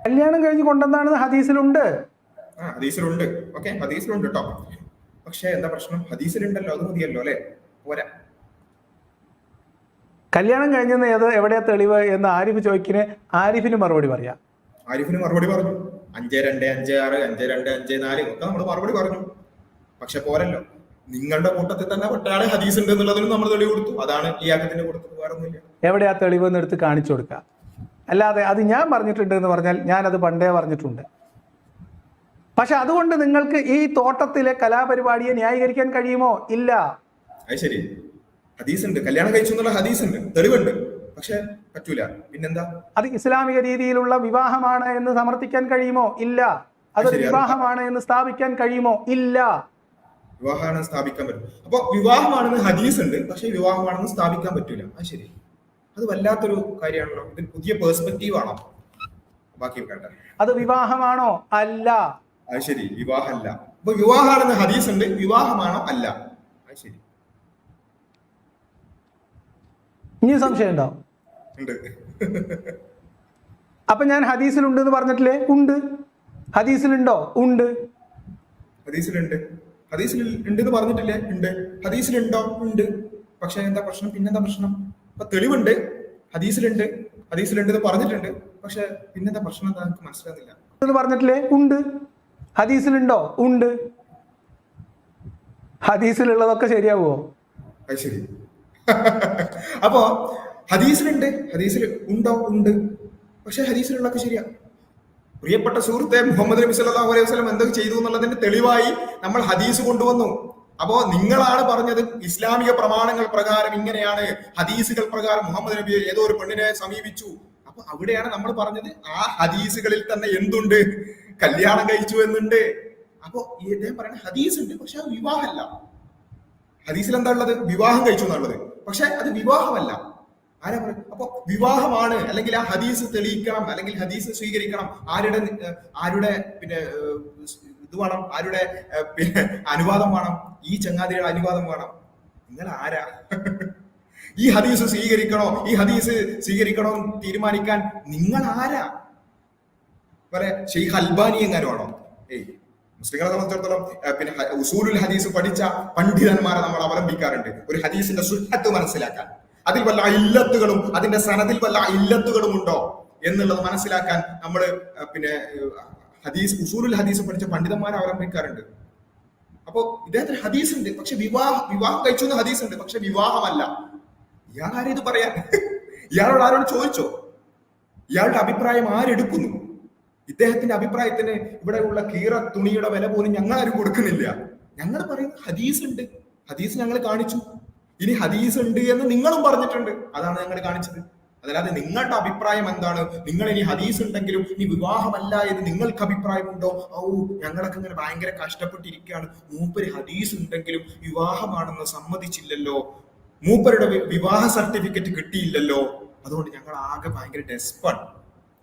കല്യാണം കഴിഞ്ഞ് കൊണ്ടെന്നാണ് ഹദീസിലുണ്ട്. ഹദീസിലുണ്ട്. ഓക്കെ, ഹദീസിലുണ്ട് കേട്ടോ. പക്ഷെ എന്താ പ്രശ്നം? ഹദീസിലുണ്ടല്ലോ, അത് മതിയല്ലോ അല്ലെ? പോരാ. കല്യാണം കഴിഞ്ഞെന്ന് എവിടെയാ തെളിവ് എന്ന് ആരിഫിന് മറുപടി പറയാം. ആരിഫിന് മറുപടി പറഞ്ഞു. 5-2, 5-6, 5-2, 5-4 ഒക്കെ നമ്മൾ മറുപടി പറഞ്ഞു. പക്ഷെ പോരല്ലോ, നിങ്ങളുടെ കൂട്ടത്തിൽ തന്നെ ഒരാളെ ഹദീസ് ഉണ്ട് എന്നുള്ളതിനും നമ്മൾ തെളിവ് കൊടുത്തു. അതാണ് ഈ ആക്കത്തിന് കൊടുത്തത്, വേറെ ഒന്നുമില്ല. എവിടെയാ തെളിവ് എന്ന് എടുത്ത് കാണിച്ചു കൊടുക്കുക. അല്ലാതെ അത് ഞാൻ പറഞ്ഞിട്ടുണ്ട് എന്ന് പറഞ്ഞാൽ ഞാനത് പണ്ടേ പറഞ്ഞിട്ടുണ്ട്. പക്ഷെ അതുകൊണ്ട് നിങ്ങൾക്ക് ഈ തോട്ടത്തിലെ കലാപരിപാടിയെ ന്യായീകരിക്കാൻ കഴിയുമോ? ഇല്ല. അത് ശരി, ഹദീസ് ഉണ്ട്, കല്യാണം കഴിച്ചു എന്നുള്ള ഹദീസ് ഉണ്ട്, തെളിവുണ്ട്. പക്ഷെ പറ്റൂല. പിന്നെന്താ? അത് ഇസ്ലാമിക രീതിയിലുള്ള വിവാഹമാണ് എന്ന് സമർത്ഥിക്കാൻ കഴിയുമോ? ഇല്ല. അതൊരു വിവാഹമാണ് എന്ന് സ്ഥാപിക്കാൻ കഴിയുമോ? ഇല്ല. വിവാഹമാണെന്ന് സ്ഥാപിക്കാൻ പറ്റും. അപ്പൊ വിവാഹമാണെന്ന് ഹദീസ് ഉണ്ട്, പക്ഷെ വിവാഹമാണെന്ന് സ്ഥാപിക്കാൻ പറ്റൂല. അത് ശരി, അത് വല്ലാത്തൊരു കാര്യമാണല്ലോ. ഇത് പുതിയ പേഴ്സ്പെക്റ്റീവ് ആണോ? ബാക്കി കേട്ടെ. അത് വിവാഹമാണോ? അല്ല. അത് ശരി, വിവാഹമല്ല. അപ്പൊ വിവാഹമാണെന്ന് ഹദീസ് ഉണ്ട്, വിവാഹമാണോ? അല്ല. അത് ശരി. ഇനി സംശയം ഉണ്ടോ? ഉണ്ട്. അപ്പൊ ഞാൻ ഹദീസിലുണ്ട് എന്ന് പറഞ്ഞിട്ടില്ലേ? ഉണ്ട്. ഹദീസിലുണ്ടോ? ഉണ്ട്. ഹദീസിലുണ്ട്. ഹദീസിൽ ഉണ്ടെന്ന് പറഞ്ഞിട്ടില്ലേ? ഉണ്ട്. ഹദീസിലുണ്ടോ? ഉണ്ട്. പക്ഷെ എന്താ പ്രശ്നം? പിന്നെന്താ പ്രശ്നം? അപ്പൊ തെളിവുണ്ട്, ഹദീസിലുണ്ട്, ഹദീസിലുണ്ടെന്ന് പറഞ്ഞിട്ടുണ്ട്. പക്ഷെ പിന്നെന്താ പ്രശ്നം? എന്താ എനിക്ക് മനസ്സിലാകുന്നില്ല. പറഞ്ഞിട്ടില്ലേ? ഉണ്ട്. ഹദീസിലുണ്ടോ? ഉണ്ട്. ഹദീസിലുള്ളതൊക്കെ ശരിയാവുമോ? അത് ശരി. അപ്പോ ഹദീസിലുണ്ട്, ഹദീസിൽ ഉണ്ടോ? ഉണ്ട്. പക്ഷെ ഹദീസിലുള്ളതൊക്കെ ശരിയാ. പ്രിയപ്പെട്ട സുഹൃത്തെ, മുഹമ്മദ് നബി സല്ലല്ലാഹു അലൈഹി വസല്ലം എന്തൊക്കെ ചെയ്തു എന്നുള്ളതിന്റെ തെളിവായി നമ്മൾ ഹദീസ് കൊണ്ടുവന്നു. അപ്പോ നിങ്ങളാണ് പറഞ്ഞത് ഇസ്ലാമിക പ്രമാണങ്ങൾ പ്രകാരം ഇങ്ങനെയാണ്, ഹദീസുകൾ പ്രകാരം മുഹമ്മദ് നബി ഏതോ ഒരു പെണ്ണിനെ സമീപിച്ചു. അപ്പൊ അവിടെയാണ് നമ്മൾ പറഞ്ഞത് ആ ഹദീസുകളിൽ തന്നെ എന്തുണ്ട്? കല്യാണം കഴിച്ചു എന്നുണ്ട്. അപ്പോ ഇദ്ദേഹം പറയുന്നത് ഹദീസ് ഉണ്ട്, പക്ഷെ അത് വിവാഹമല്ല. ഹദീസിൽ എന്താ ഉള്ളത്? വിവാഹം കഴിച്ചു എന്നുള്ളത്. പക്ഷെ അത് വിവാഹമല്ല. ആരാ പറയും? അപ്പൊ വിവാഹമാണ്, അല്ലെങ്കിൽ ആ ഹദീസ് തെളിയിക്കണം, അല്ലെങ്കിൽ ഹദീസ് സ്വീകരിക്കണം. ആരുടെ പിന്നെ ഇത് വേണം? ആരുടെ പിന്നെ അനുവാദം വേണം? ഈ ചങ്ങാതിയുടെ അനുവാദം വേണം. നിങ്ങൾ ആരാ? ഈ ഹദീസ് സ്വീകരിക്കണോ, ഈ ഹദീസ് സ്വീകരിക്കണോ തീരുമാനിക്കാൻ നിങ്ങൾ ആരാ? വരെ ഷെയ്ഖ് അൽബാനി എങ്ങാനും ആണോ? മുസ്ലിങ്ങളെ സംബന്ധിച്ചിടത്തോളം പിന്നെ ഉസൂലുൽ ഹദീസ് പഠിച്ച പണ്ഡിതന്മാരെ നമ്മൾ അവലംബിക്കാറുണ്ട് ഒരു ഹദീസിന്റെ സുഹത്ത് മനസ്സിലാക്കാൻ. അതിൽ വല്ല ഇല്ലത്തുകളും, അതിന്റെ സനദിൽ വല്ല ഇല്ലത്തുകളും ഉണ്ടോ എന്നുള്ളത് മനസ്സിലാക്കാൻ നമ്മൾ പിന്നെ ഹദീസ്, ഉസൂലുൽ ഹദീസ് പഠിച്ച പണ്ഡിതന്മാരെ അവലംബിക്കാറുണ്ട്. അപ്പോ ഇദ്ദേഹത്തിന് ഹദീസ് ഉണ്ട്, പക്ഷെ വിവാഹം കഴിച്ചു എന്ന് ഹദീസ് ഉണ്ട്, പക്ഷെ വിവാഹമല്ല. ഇയാൾ ആരും ഇത് പറയാൻ? ഇയാളോട് ആരോട് ചോദിച്ചോ? ഇയാളുടെ അഭിപ്രായം ആരെടുക്കുന്നു? ഇദ്ദേഹത്തിന്റെ അഭിപ്രായത്തിന് ഇവിടെയുള്ള കീറ തുണിയുടെ വില പോലും ഞങ്ങൾ ആരും കൊടുക്കുന്നില്ല. ഞങ്ങൾ പറയുന്നത് ഹദീസ് ഉണ്ട്, ഹദീസ് ഞങ്ങൾ കാണിച്ചു. ഇനി ഹദീസ് ഉണ്ട് എന്ന് നിങ്ങളും പറഞ്ഞിട്ടുണ്ട്, അതാണ് ഞങ്ങൾ കാണിച്ചത്. അതല്ലാതെ നിങ്ങളുടെ അഭിപ്രായം എന്താണ്? നിങ്ങൾ ഇനി ഹദീസ് ഉണ്ടെങ്കിലും ഇനി വിവാഹമല്ല എന്ന് നിങ്ങൾക്ക് അഭിപ്രായമുണ്ടോ? ഞങ്ങളൊക്കെ ഇങ്ങനെ ഭയങ്കര കഷ്ടപ്പെട്ടിരിക്കുകയാണ്, മൂപ്പര് ഹദീസ് ഉണ്ടെങ്കിലും വിവാഹമാണെന്ന് സമ്മതിച്ചില്ലല്ലോ, മൂപ്പരുടെ വിവാഹ സർട്ടിഫിക്കറ്റ് കിട്ടിയില്ലല്ലോ, അതുകൊണ്ട് ഞങ്ങൾ ആകെ ഭയങ്കര ഡെസ്പാണ്,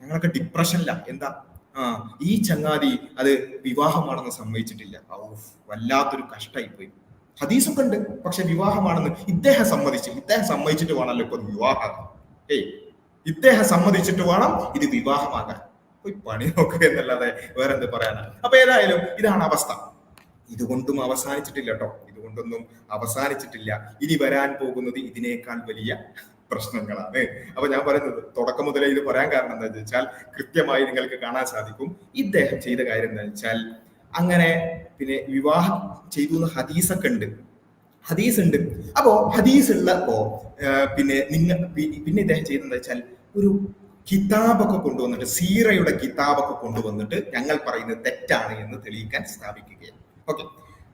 ഞങ്ങളൊക്കെ ഡിപ്രഷനില്ല. എന്താ? ഈ ചങ്ങാതി അത് വിവാഹമാണെന്ന് സമ്മതിച്ചിട്ടില്ല. വല്ലാത്തൊരു കഷ്ടമായി പോയി. ഹദീസൊക്കെ ഉണ്ട്, പക്ഷെ വിവാഹമാണെന്ന് ഇദ്ദേഹം സമ്മതിച്ചിട്ട് വേണമല്ലോ ഇപ്പൊ വിവാഹം. ഇദ്ദേഹം സമ്മതിച്ചിട്ട് വേണം ഇത് വിവാഹമാകാൻ. പോയി പണി നോക്കുക എന്നല്ലാതെ വേറെ എന്ത് പറയാനാ? അപ്പൊ ഏതായാലും ഇതാണ് അവസ്ഥ. ഇതുകൊണ്ടും അവസാനിച്ചിട്ടില്ല കേട്ടോ, ഇതുകൊണ്ടൊന്നും അവസാനിച്ചിട്ടില്ല. ഇനി വരാൻ പോകുന്നത് ഇതിനേക്കാൾ വലിയ പ്രശ്നങ്ങളാണ്. അപ്പൊ ഞാൻ പറയുന്നത് തുടക്കം മുതലേ ഇത് പറയാൻ കാരണം എന്താ വെച്ചാൽ കൃത്യമായി നിങ്ങൾക്ക് കാണാൻ സാധിക്കും ഇദ്ദേഹം ചെയ്ത കാര്യം എന്താ വെച്ചാൽ, അങ്ങനെ പിന്നെ വിവാഹം ചെയ്തു ഹദീസൊക്കെ ഉണ്ട്, ഹദീസ് ഉണ്ട്. അപ്പോ ഹദീസ് ഉള്ളപ്പോ പിന്നെ ഇദ്ദേഹം ചെയ്തെന്താ വെച്ചാൽ ഒരു കിതാബൊക്കെ കൊണ്ടുവന്നിട്ട്, സീറയുടെ കിതാബൊക്കെ കൊണ്ടുവന്നിട്ട് ഞങ്ങൾ പറയുന്നത് തെറ്റാണ് എന്ന് തെളിയിക്കാൻ സ്ഥാപിക്കുകയാണ്. ഓക്കെ,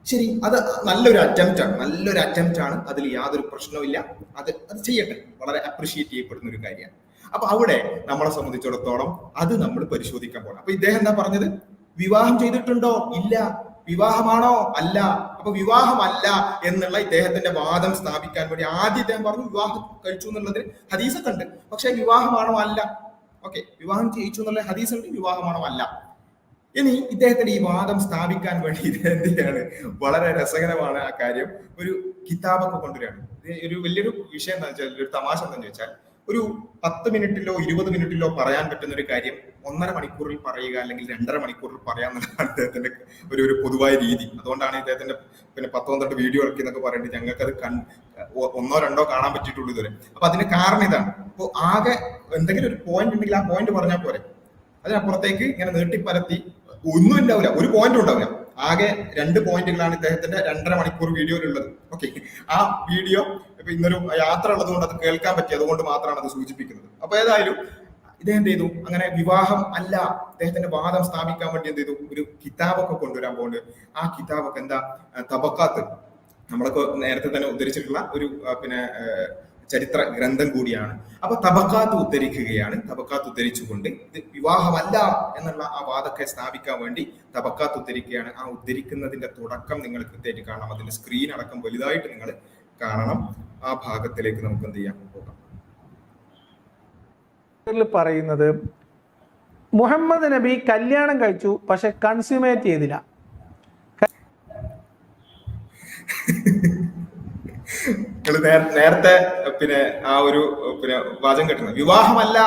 ശരി, അത് നല്ലൊരു അറ്റംപ്റ്റ് ആണ്, അതിൽ യാതൊരു പ്രശ്നവുമില്ല. അത് ചെയ്യട്ടെ, വളരെ അപ്രിഷിയേറ്റ് ചെയ്യപ്പെടുന്ന ഒരു കാര്യമാണ്. അപ്പൊ അവിടെ നമ്മളെ സംബന്ധിച്ചിടത്തോളം അത് നമ്മൾ പരിശോധിക്കാൻ പോകണം. അപ്പൊ ഇദ്ദേഹം എന്താ പറഞ്ഞത്? വിവാഹം ചെയ്തിട്ടുണ്ടോ? ഇല്ല. വിവാഹമാണോ? അല്ല. അപ്പൊ വിവാഹമല്ല എന്നുള്ള ഇദ്ദേഹത്തിന്റെ വാദം സ്ഥാപിക്കാൻ വേണ്ടി ആദ്യം ഇദ്ദേഹം പറഞ്ഞു വിവാഹം കഴിച്ചു എന്നുള്ളതിന് ഹദീസൊക്കെ ഉണ്ട്, പക്ഷെ വിവാഹമാണോ? അല്ല. ഓക്കെ, വിവാഹം ചെയ്യിച്ചു എന്നുള്ള ഹദീസ് ഉണ്ട്, വിവാഹമാണോ? അല്ല. ഇനി ഇദ്ദേഹത്തിന്റെ ഈ വാദം സ്ഥാപിക്കാൻ വേണ്ടി ഇദ്ദേഹത്തിനാണ് വളരെ രസകരമാണ് ആ കാര്യം, ഒരു കിതാബൊക്കെ കൊണ്ടുവരികയാണ്. ഒരു വലിയൊരു വിഷയം എന്താ വെച്ചാൽ, ഒരു തമാശ എന്താണെന്ന് വെച്ചാൽ, ഒരു 10 മിനിറ്റിലോ 20 മിനിറ്റിലോ പറയാൻ പറ്റുന്ന ഒരു കാര്യം 1.5 മണിക്കൂറിൽ പറയുക അല്ലെങ്കിൽ 2.5 മണിക്കൂറിൽ പറയാന്നുള്ളതാണ് ഇദ്ദേഹത്തിന്റെ ഒരു പൊതുവായ രീതി. അതുകൊണ്ടാണ് ഇദ്ദേഹത്തിന്റെ പിന്നെ 10-12 വീഡിയോ ഇറക്കി എന്നൊക്കെ പറയുന്നത്. ഞങ്ങൾക്ക് അത് 1-2 കാണാൻ പറ്റിയിട്ടുള്ളൂ ഇതുവരെ. അപ്പൊ അതിന് കാരണം ഇതാണ്. അപ്പോൾ ആകെ എന്തെങ്കിലും ഒരു പോയിന്റ് ഉണ്ടെങ്കിൽ ആ പോയിന്റ് പറഞ്ഞാൽ പോരെ, അതിനപ്പുറത്തേക്ക് ഇങ്ങനെ നീട്ടിപ്പരത്തി ഒന്നും ഉണ്ടാവില്ല, ഒരു പോയിന്റും ഉണ്ടാവില്ല. ആകെ 2 പോയിന്റുകളാണ് ഇദ്ദേഹത്തിന്റെ 2.5 മണിക്കൂർ വീഡിയോയിലുള്ളത്. ഓക്കെ, ആ വീഡിയോ ഇപ്പൊ ഇന്നൊരു യാത്ര ഉള്ളത് കൊണ്ട് അത് കേൾക്കാൻ പറ്റി, അതുകൊണ്ട് മാത്രമാണ് അത് സൂചിപ്പിക്കുന്നത്. അപ്പൊ ഏതായാലും ഇദ്ദേഹം എന്ത് ചെയ്തു, അങ്ങനെ വിവാഹം അല്ല അദ്ദേഹത്തിന്റെ വാദം സ്ഥാപിക്കാൻ വേണ്ടി എന്ത് ചെയ്തു, ഒരു കിതാബൊക്കെ കൊണ്ടുവരാൻ പോകുന്നുണ്ട്. ആ കിതാബൊക്കെ എന്താ, തബക്കാത്ത്, നമ്മളൊക്കെ നേരത്തെ തന്നെ ഉദ്ധരിച്ചിട്ടുള്ള ഒരു പിന്നെ ചരിത്ര ഗ്രന്ഥം കൂടിയാണ്. അപ്പൊ തബക്കാത്ത് ഉദ്ധരിക്കുകയാണ്. തബക്കാത്ത് ഉദ്ധരിച്ചുകൊണ്ട് ഇത് വിവാഹമല്ല എന്നുള്ള ആ വാദത്തെ സ്ഥാപിക്കാൻ വേണ്ടി തബക്കാത്ത് ഉദ്ധരിക്കുകയാണ്. ആ ഉദ്ധരിക്കുന്നതിന്റെ തുടക്കം നിങ്ങൾ കൃത്യമായിട്ട് കാണണം. അതിന്റെ സ്ക്രീൻ അടക്കം വലുതായിട്ട് നിങ്ങൾ കാണണം. ആ ഭാഗത്തിലേക്ക് നമുക്ക് എന്ത് ചെയ്യാം, പോകാം. പറയുന്നത് മുഹമ്മദ് നബി കല്യാണം കഴിച്ചു, പക്ഷെ കൺസ്യൂമേറ്റ് ചെയ്തില്ല. നേരത്തെ പിന്നെ ആ ഒരു പിന്നെ വാചകം കേട്ടത് വിവാഹമല്ല,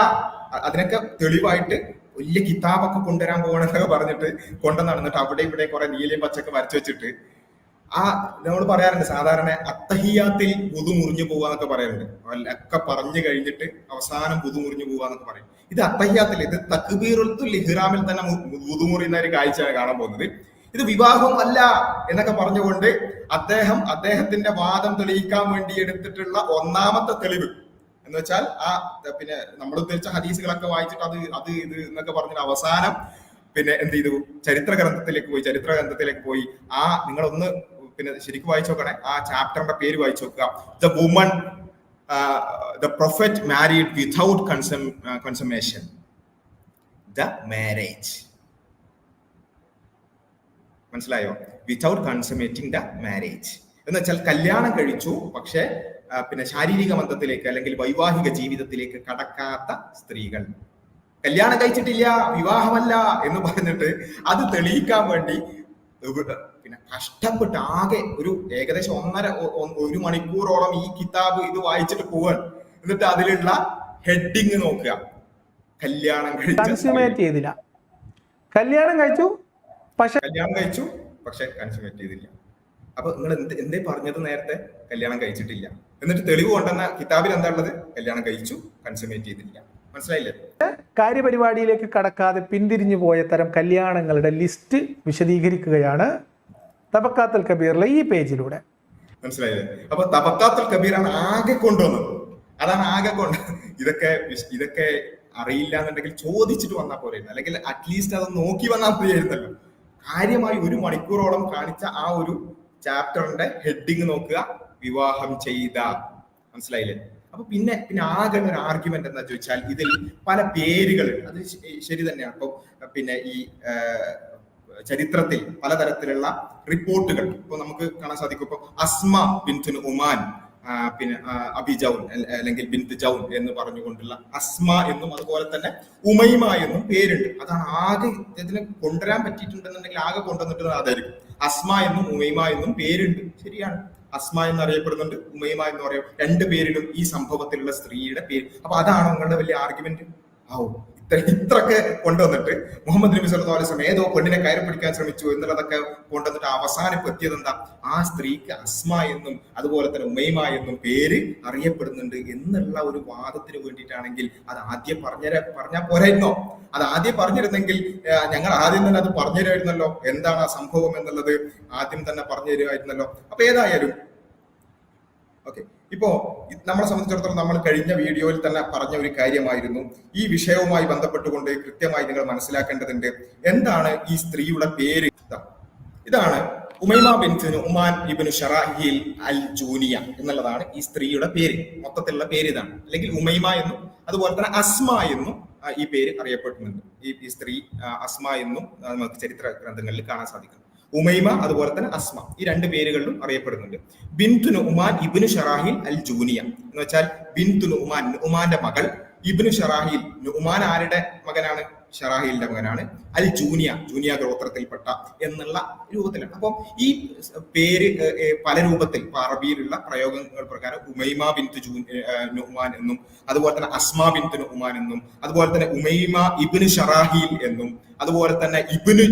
അതിനൊക്കെ തെളിവായിട്ട് വലിയ കിതാബൊക്കെ കൊണ്ടുവരാൻ പോകണമെന്നൊക്കെ പറഞ്ഞിട്ട് കൊണ്ടുവന്നിട്ട് അവിടെ ഇവിടെ കുറെ നീലയും പച്ചൊക്കെ വരച്ചു വെച്ചിട്ട് ആ നമ്മൾ പറയാറുണ്ട് സാധാരണ അത്തഹിയാത്തിൽ വുദു മുറിഞ്ഞു പോവാന്നൊക്കെ പറയാറുണ്ട്. ഒക്കെ പറഞ്ഞു കഴിഞ്ഞിട്ട് അവസാനം വുദു മുറിഞ്ഞു പോവാന്നൊക്കെ പറയും. ഇത് അത്തഹിയാത്തിൽ, ഇത് തക്ബീറുൽ ഇഹ്റാമിൽ തന്നെ വുദു മുറിയുന്ന ഒരു കാഴ്ചയാണ് കാണാൻ പോകുന്നത്. ഇത് വിവാഹം അല്ല എന്നൊക്കെ പറഞ്ഞുകൊണ്ട് അദ്ദേഹത്തിന്റെ വാദം തെളിയിക്കാൻ വേണ്ടി എടുത്തിട്ടുള്ള ഒന്നാമത്തെ തെളിവ് എന്ന് വെച്ചാൽ ആ പിന്നെ നമ്മൾ ഉദ്ദേശിച്ച ഹദീസുകളൊക്കെ വായിച്ചിട്ട് അത് ഇത് എന്നൊക്കെ പറഞ്ഞിട്ട് അവസാനം പിന്നെ എന്ത് ചെയ്തു, ചരിത്ര ഗ്രന്ഥത്തിലേക്ക് പോയി ആ നിങ്ങളൊന്ന് പിന്നെ ശരിക്കും വായിച്ചു നോക്കണേ, ആ ചാപ്റ്ററിന്റെ പേര് വായിച്ചു നോക്കുക. The prophet married without consummation, the marriage. മനസ്സിലായോ? വിതൗട്ട് കൺസമേറ്റിംഗ് ദ മാരേജ് എന്ന് വെച്ചാൽ കല്യാണം കഴിച്ചു പക്ഷെ പിന്നെ ശാരീരിക ബന്ധത്തിലേക്ക് അല്ലെങ്കിൽ വൈവാഹിക ജീവിതത്തിലേക്ക് കടക്കാത്ത സ്ത്രീകൾ, കല്യാണം കഴിച്ചിട്ടില്ല വിവാഹമല്ല എന്ന് പറഞ്ഞിട്ട് അത് തെളിയിക്കാൻ വേണ്ടി പിന്നെ കഷ്ടപ്പെട്ട് ആകെ ഒരു ഏകദേശം 1 മണിക്കൂറോളം ഈ കിതാബ് ഇത് വായിച്ചിട്ട് പോവാൻ. എന്നിട്ട് അതിലുള്ള ഹെഡിങ് നോക്കുക, കല്യാണം കൺസ്യൂമേറ്റ് ചെയ്തില്ല, കല്യാണം കഴിച്ചു പക്ഷെ കൺസ്യൂമേറ്റ് ചെയ്തില്ല. അപ്പൊ നിങ്ങൾ എന്തേ പറഞ്ഞത് നേരത്തെ, കല്യാണം കഴിച്ചിട്ടില്ല. എന്നിട്ട് തെളിവ് കൊണ്ടുവന്ന കിതാബിൽ എന്താ ഉള്ളത്, കല്യാണം കഴിച്ചു കൺസ്യൂമേറ്റ് ചെയ്തിട്ടില്ല. മനസ്സിലായില്ലേ? കാര്യപരിപാടിയിലേക്ക് കടക്കാതെ പിന്തിരിഞ്ഞു പോയ തരം കല്യാണങ്ങളുടെ ലിസ്റ്റ് വിശദീകരിക്കുകയാണ് തബക്കാത്തുൽ കബീറിലെ ഈ പേജിലൂടെ. മനസ്സിലായില്ലേ? അപ്പൊ തബക്കാത്തുൽ കബീറാണ് ആകെ കൊണ്ടുവന്നത്. അതാണ് ആകെ ഇതൊക്കെ അറിയില്ല എന്നുണ്ടെങ്കിൽ ചോദിച്ചിട്ട് വന്നാൽ പോരായിരുന്നു, അല്ലെങ്കിൽ അറ്റ്ലീസ്റ്റ് അത് നോക്കി വന്നാൽ പോയായിരുന്നല്ലോ. കാര്യമായി 1 മണിക്കൂറോളം കാണിച്ച ആ ഒരു ചാപ്റ്ററിന്റെ ഹെഡിങ് നോക്കുക, വിവാഹം ചെയ്ത. മനസ്സിലായില്ലേ? അപ്പൊ പിന്നെ ആകെ ഒരു ആർഗ്യുമെന്റ് എന്താ ചോദിച്ചാൽ ഇതിൽ പല പേരുകൾ, അത് ശരി തന്നെയാണ്. അപ്പൊ പിന്നെ ഈ ചരിത്രത്തിൽ പലതരത്തിലുള്ള റിപ്പോർട്ടുകൾ ഇപ്പൊ നമുക്ക് കാണാൻ സാധിക്കും. ഇപ്പൊ അസ്മ ബിൻത് ഉമാൻ, പിന്നെ അബി ജൗൻ അല്ലെങ്കിൽ ബിൻത് ജൗൻ എന്ന് പറഞ്ഞുകൊണ്ടുള്ള അസ്മ എന്നും അതുപോലെ തന്നെ ഉമൈമ എന്നും പേരുണ്ട്. അതാണ് ആകെ ഇതിനെ കൊണ്ടുവരാൻ പറ്റിയിട്ടുണ്ടെന്നുണ്ടെങ്കിൽ ആകെ കൊണ്ടുവന്നിട്ട് അതായിരിക്കും. അസ്മ എന്നും ഉമൈമ എന്നും പേരുണ്ട്, ശരിയാണ്. അസ്മ എന്നറിയപ്പെടുന്നുണ്ട്, ഉമൈമ എന്ന് പറയും. 2 പേരിലും ഈ സംഭവത്തിലുള്ള സ്ത്രീയുടെ പേര്. അപ്പൊ അതാണ് നിങ്ങളുടെ വലിയ ആർഗ്യുമെന്റ്. ഇത്രയൊക്കെ കൊണ്ടുവന്നിട്ട് മുഹമ്മദ് നബി സല്ലല്ലാഹു അലൈഹി വസല്ലം ഏതോ പെണ്ണിനെ കയറി പിടിക്കാൻ ശ്രമിച്ചു എന്നുള്ളതൊക്കെ കൊണ്ടുവന്നിട്ട് അവസാനം എത്തിയത് എന്താ, ആ സ്ത്രീക്ക് അസ്മ എന്നും അതുപോലെ തന്നെ ഉമൈമ എന്നും പേര് അറിയപ്പെടുന്നുണ്ട് എന്നുള്ള ഒരു വാദത്തിന് വേണ്ടിയിട്ടാണെങ്കിൽ അത് ആദ്യം പറഞ്ഞാൽ പോരായിരുന്നോ? അത് ആദ്യം പറഞ്ഞിരുന്നെങ്കിൽ ഞങ്ങൾ ആദ്യം തന്നെ അത് പറഞ്ഞു തരുമായിരുന്നല്ലോ. എന്താണ് ആ സംഭവം എന്നുള്ളത് ആദ്യം തന്നെ പറഞ്ഞു തരുമായിരുന്നല്ലോ. അപ്പൊ ഏതായാലും ഓക്കെ, ഇപ്പോ നമ്മളെ സംബന്ധിച്ചിടത്തോളം നമ്മൾ കഴിഞ്ഞ വീഡിയോയിൽ തന്നെ പറഞ്ഞ ഒരു കാര്യമായിരുന്നു, ഈ വിഷയവുമായി ബന്ധപ്പെട്ടുകൊണ്ട് കൃത്യമായി നിങ്ങൾ മനസ്സിലാക്കേണ്ടതുണ്ട്. എന്താണ് ഈ സ്ത്രീയുടെ പേര്? ഇതാണ് ഉമൈമ ബിൻത് ഉമാൻ ഇബ്നു ശറാഹിൽ അൽ ജൂനിയ എന്നുള്ളതാണ് ഈ സ്ത്രീയുടെ പേര്. മൊത്തത്തിലുള്ള പേര് ഇതാണ്. അല്ലെങ്കിൽ ഉമൈമ എന്നും അതുപോലെ തന്നെ അസ്മ എന്നും ഈ പേര് അറിയപ്പെടുന്നുണ്ട്. ഈ സ്ത്രീ അസ്മ എന്നും നമുക്ക് ചരിത്ര ഗ്രന്ഥങ്ങളിൽ കാണാൻ സാധിക്കും. ഉമൈമ അതുപോലെ തന്നെ അസ്മ, ഈ 2 പേരുകളിലും അറിയപ്പെടുന്നുണ്ട്. ബിൻതു നുഅ്മാൻ ഇബ്നു ശറാഹിൽ അൽ ജൂനിയ എന്ന് വെച്ചാൽ ബിൻതു നുഅ്മാൻ, നുഅ്മാന്റെ മകൾ, ഇബ്നു ശറാഹിൽ. നുഅ്മാൻ ആരുടെ മകനാണ്? ഷറാഹിലിന്റെ മകനാണ്, അൽ ജൂനിയ ഗോത്രത്തിൽപ്പെട്ട എന്നുള്ള രൂപത്തിലാണ്. അപ്പം ഈ പേര് പല രൂപത്തിൽ അറബിയിലുള്ള പ്രയോഗങ്ങൾ പ്രകാരം ഉമൈമ ബിന്ത് നുഹ്മാൻ എന്നും, അതുപോലെ തന്നെ അസ്മാ ബിന്ത് നുഹ്മാൻ എന്നും, അതുപോലെ തന്നെ ഉമൈമ ഇബ്നു ഷറാഹിൽ എന്നും, അതുപോലെ തന്നെ ഇബ്നു